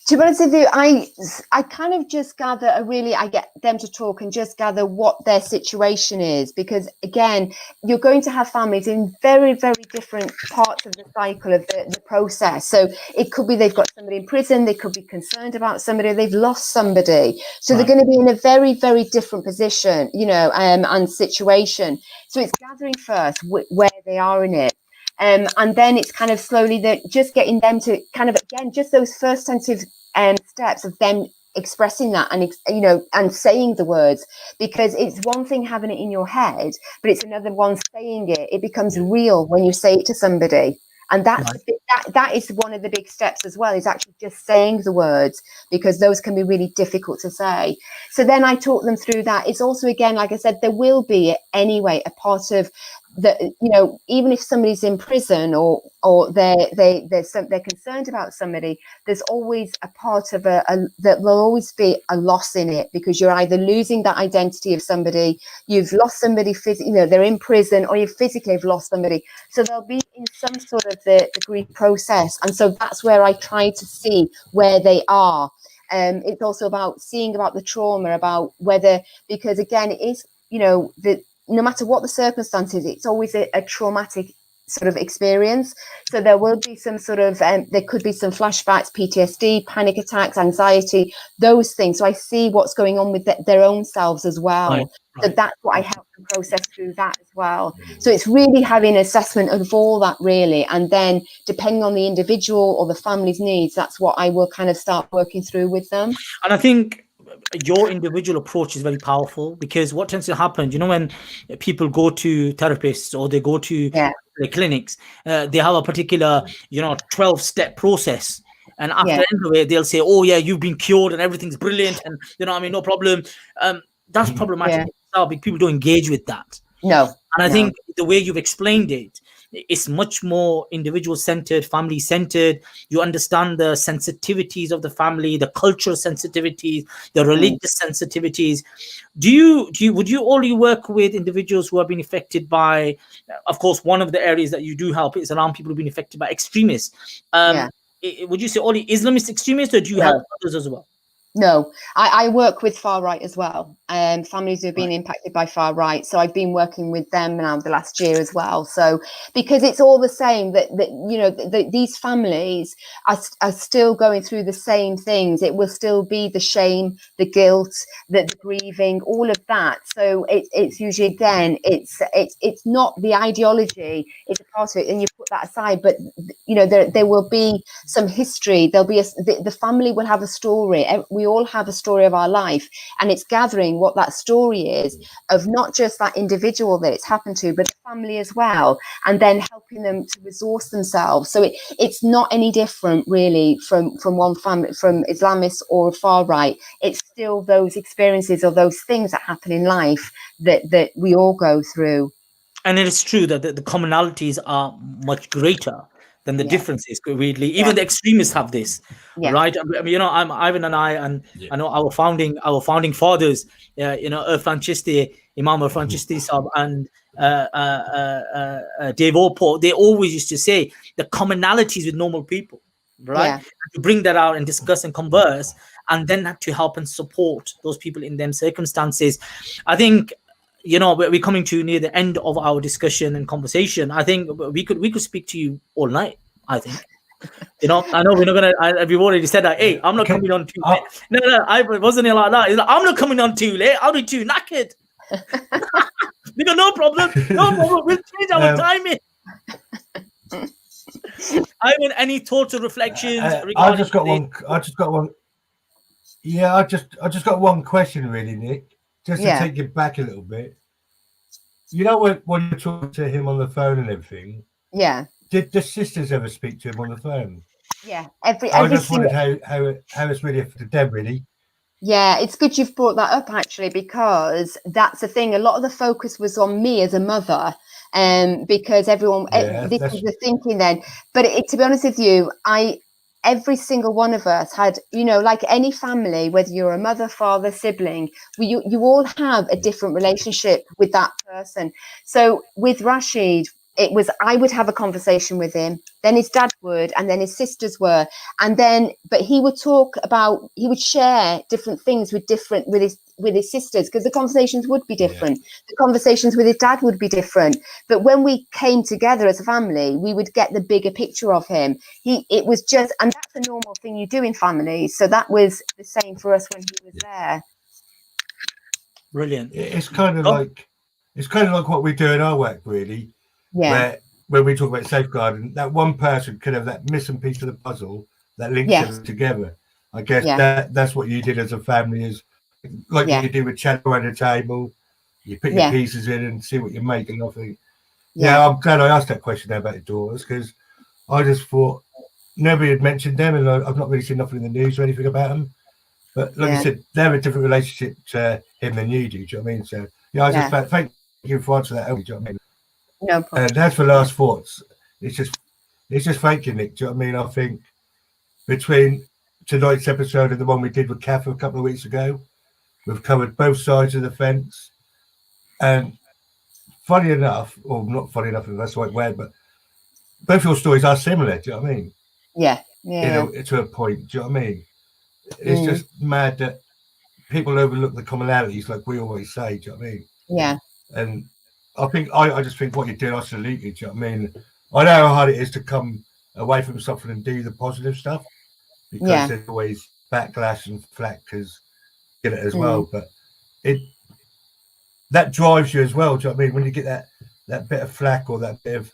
To be honest with you, I kind of just gather I get them to talk and just gather what their situation is, because again, you're going to have families in very, very different parts of the cycle of the process. So it could be they've got somebody in prison, they could be concerned about somebody, they've lost somebody. So they're going to be in a very, very different position, and situation. So it's gathering first where they are in it. And then it's kind of slowly just getting them to kind of, again, just those first sensitive steps of them expressing that and, and saying the words, because it's one thing having it in your head, but it's another one saying it. It becomes real when you say it to somebody. And that is one of the big steps as well, is actually just saying the words, because those can be really difficult to say. So then I talk them through that. It's also, again, like I said, there will be anyway a part of that, even if somebody's in prison or they're concerned about somebody, there's always a part of that will always be a loss in it, because you're either losing that identity of somebody, you've lost somebody physically, they're in prison, or you physically have lost somebody. So they'll be in some sort of the grief process, and so that's where I try to see where they are. It's also about seeing about the trauma, about whether, because again, it is, no matter what the circumstances, it's always a traumatic sort of experience. So there will be some sort of, there could be some flashbacks, PTSD, panic attacks, anxiety, those things. So I see what's going on with their own selves as well. Right. So that's what I help them process through that as well. So it's really having an assessment of all that, really. And then depending on the individual or the family's needs, that's what I will kind of start working through with them. And I think your individual approach is very powerful, because what tends to happen, you know, when people go to therapists or they go to the clinics, they have a particular, you know, 12-step process. And after the end of it, they'll say, oh, yeah, you've been cured and everything's brilliant. And, you know, I mean, no problem. That's problematic. People don't engage with that. No. And I think the way you've explained it, it's much more individual-centered, family-centered. You understand the sensitivities of the family, the cultural sensitivities, the religious sensitivities. Would you only work with individuals who have been affected by, of course, one of the areas that you do help is around people who've been affected by extremists. Would you say only Islamist extremists, or do you help others as well? No, I work with far right as well. Families who have been impacted by far right. So I've been working with them now the last year as well. So because it's all the same, that you know, these families are still going through the same things. It will still be the shame, the guilt, the grieving, all of that. So it's usually, again, it's not the ideology, it's a part of it, and you put that aside. But you know, there will be some history. There'll be the family will have a story. We all have a story of our life, and it's gathering what that story is of not just that individual that it's happened to, but the family as well, and then helping them to resource themselves. So it's not any different really from one family, from Islamists or far right. It's still those experiences or those things that happen in life that we all go through. And it is true that the commonalities are much greater than the differences. Weirdly, even the extremists have this, right? I mean, you know, Ivan and I, and I know our founding fathers, you know, Irfan Chisti, Imam Irfan Chisti Sahab, and Dave Opo, they always used to say the commonalities with normal people, right? To bring that out and discuss and converse, and then to help and support those people in them circumstances. I think, you know, we're coming to near the end of our discussion and conversation. I think we could speak to you all night. I think, you know, I know we're not gonna. We've already said that. Hey, I'm not coming on too late. No, I wasn't like that. It's like, I'm not coming on too late. I'll be too knackered. We got no problem. No problem. We'll change our timing. Ivan, any thoughts or reflections? I just got one. Yeah, I just got one question, really, Nick. Just to take you back a little bit. You know, when you're talking to him on the phone and everything. Yeah. Did the sisters ever speak to him on the phone? Yeah. I just wondered how it's really affected them, really. Yeah, it's good you've brought that up, actually, because that's the thing. A lot of the focus was on me as a mother, because everyone, this is the thinking then. But to be honest with you, every single one of us had, you know, like any family, whether you're a mother, father, sibling, you all have a different relationship with that person. So with Rasheed, it was, I would have a conversation with him, then his dad would, and then his sisters were, and then, but he would he would share different things with his sisters, because the conversations would be different. The conversations with his dad would be different. But when we came together as a family, we would get the bigger picture of him. It was just, and that's a normal thing you do in families. So that was the same for us when he was there. Brilliant. It's kind of like what we do in our work, really. Where when we talk about safeguarding, that one person could have that missing piece of the puzzle that links them together. I guess that's what you did as a family, is like you do with chat around the table. You put your pieces in and see what you're making. I think. Yeah, I'm glad I asked that question about the daughters, because I just thought nobody had mentioned them, and I've not really seen nothing in the news or anything about them. But like you said, they're a different relationship to him than you do. Do you know what I mean? So I just thank you for answering that. Do you know what I mean? No problem. And as for last thoughts, it's just thank you, Nick. Do you know what I mean? I think between tonight's episode and the one we did with Kath a couple of weeks ago, we've covered both sides of the fence. And funny enough, or not funny enough, if that's the right word, but both your stories are similar. Do you know what I mean? Yeah. You know, to a point. Do you know what I mean? It's just mad that people overlook the commonalities, like we always say. Do you know what I mean? Yeah. And I just think what you're doing, I salute you. Do you know what I mean? I know how hard it is to come away from something and do the positive stuff, because there's always backlash and flack because get it as well. But that drives you as well. Do you know what I mean? When you get that bit of flack or that bit of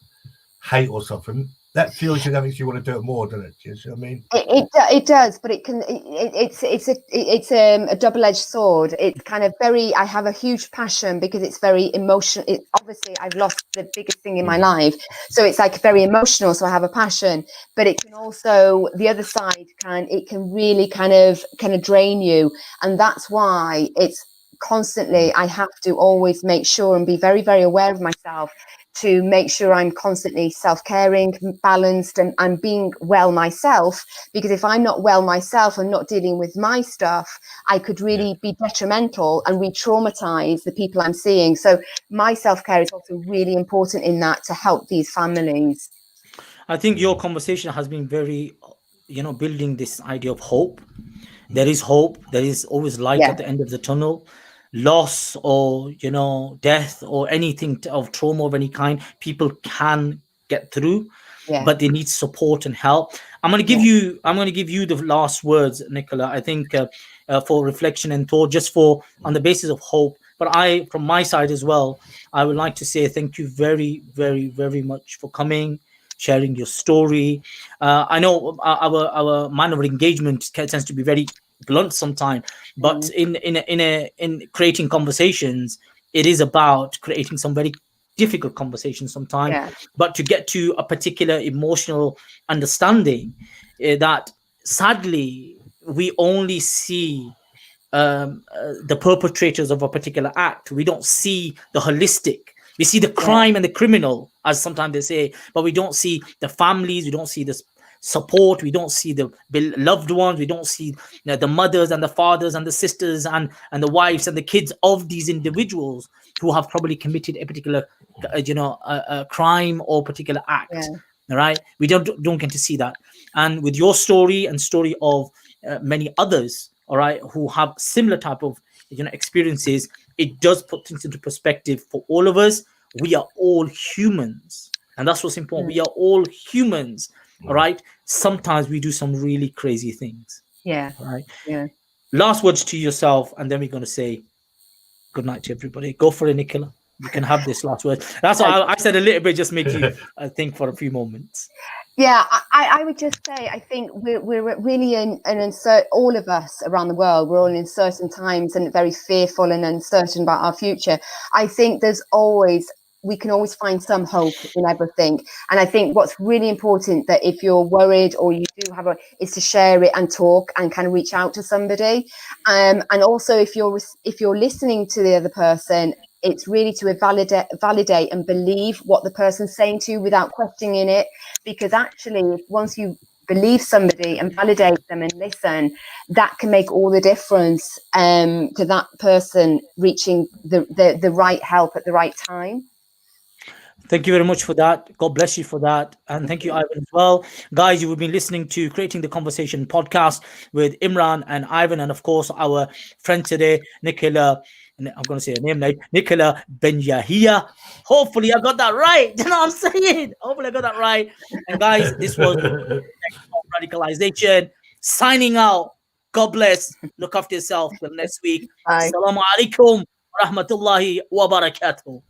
hate or something, that fuels you, that makes you want to do it more, doesn't it? Do you see what I mean? It does, but it can. It's a double-edged sword. It's kind of very. I have a huge passion because it's very emotional. Obviously, I've lost the biggest thing in my life, so it's like very emotional. So I have a passion, but it can also, the other side can really kind of drain you, and that's why it's constantly. I have to always make sure and be very, very aware of myself, to make sure I'm constantly self-caring, balanced, and I'm being well myself. Because if I'm not well myself and not dealing with my stuff, I could really be detrimental and re-traumatize the people I'm seeing. So my self-care is also really important in that, to help these families. I think your conversation has been very, building this idea of hope. There is hope. There is always light at the end of the tunnel. Loss or death or anything of trauma of any kind, people can get through, but they need support and help. I'm going to give you the last words, Nicola. I think for reflection and thought, just on the basis of hope. But from my side as well, I would like to say thank you very, very, very much for coming, sharing your story. I know our manner of engagement tends to be very blunt sometimes, but in creating conversations, it is about creating some very difficult conversations sometimes, but to get to a particular emotional understanding, that sadly we only see the perpetrators of a particular act. We don't see the holistic. We see the crime and the criminal, as sometimes they say, but we don't see the families. We don't see the support. We don't see the loved ones. We don't see the mothers and the fathers and the sisters and the wives and the kids of these individuals who have probably committed a particular a crime or particular act. All right, we don't get to see that. And with your story and story of many others, all right, who have similar type of experiences, it does put things into perspective for all of us. We are all humans, and that's what's important. We are all humans, all right. Sometimes we do some really crazy things. All right. Last words to yourself, and then we're going to say good night to everybody. Go for it, Nicola. You can have this last word. That's why I said a little bit, just make you think for a few moments. Yeah, I would just say, I think we're really in an uncertain, all of us around the world, we're all in uncertain times and very fearful and uncertain about our future. I think we can always find some hope in everything. And I think what's really important, that if you're worried or you do is to share it and talk and kind of reach out to somebody. And also if you're listening to the other person, it's really to validate and believe what the person's saying to you without questioning it. Because actually, once you believe somebody and validate them and listen, that can make all the difference to that person reaching the right help at the right time. Thank you very much for that. God bless you for that. And thank you, Ivan, as well. Guys, you've been listening to Creating the Conversation podcast with Imran and Ivan, and of course, our friend today, Nicola. I'm going to say her name now, Nicola Benyahia. Hopefully, I got that right. You know what I'm saying? Hopefully, I got that right. And guys, this was radicalisation. Signing out. God bless. Look after yourself till next week. Assalamu alaikum wa rahmatullahi wa barakatuh.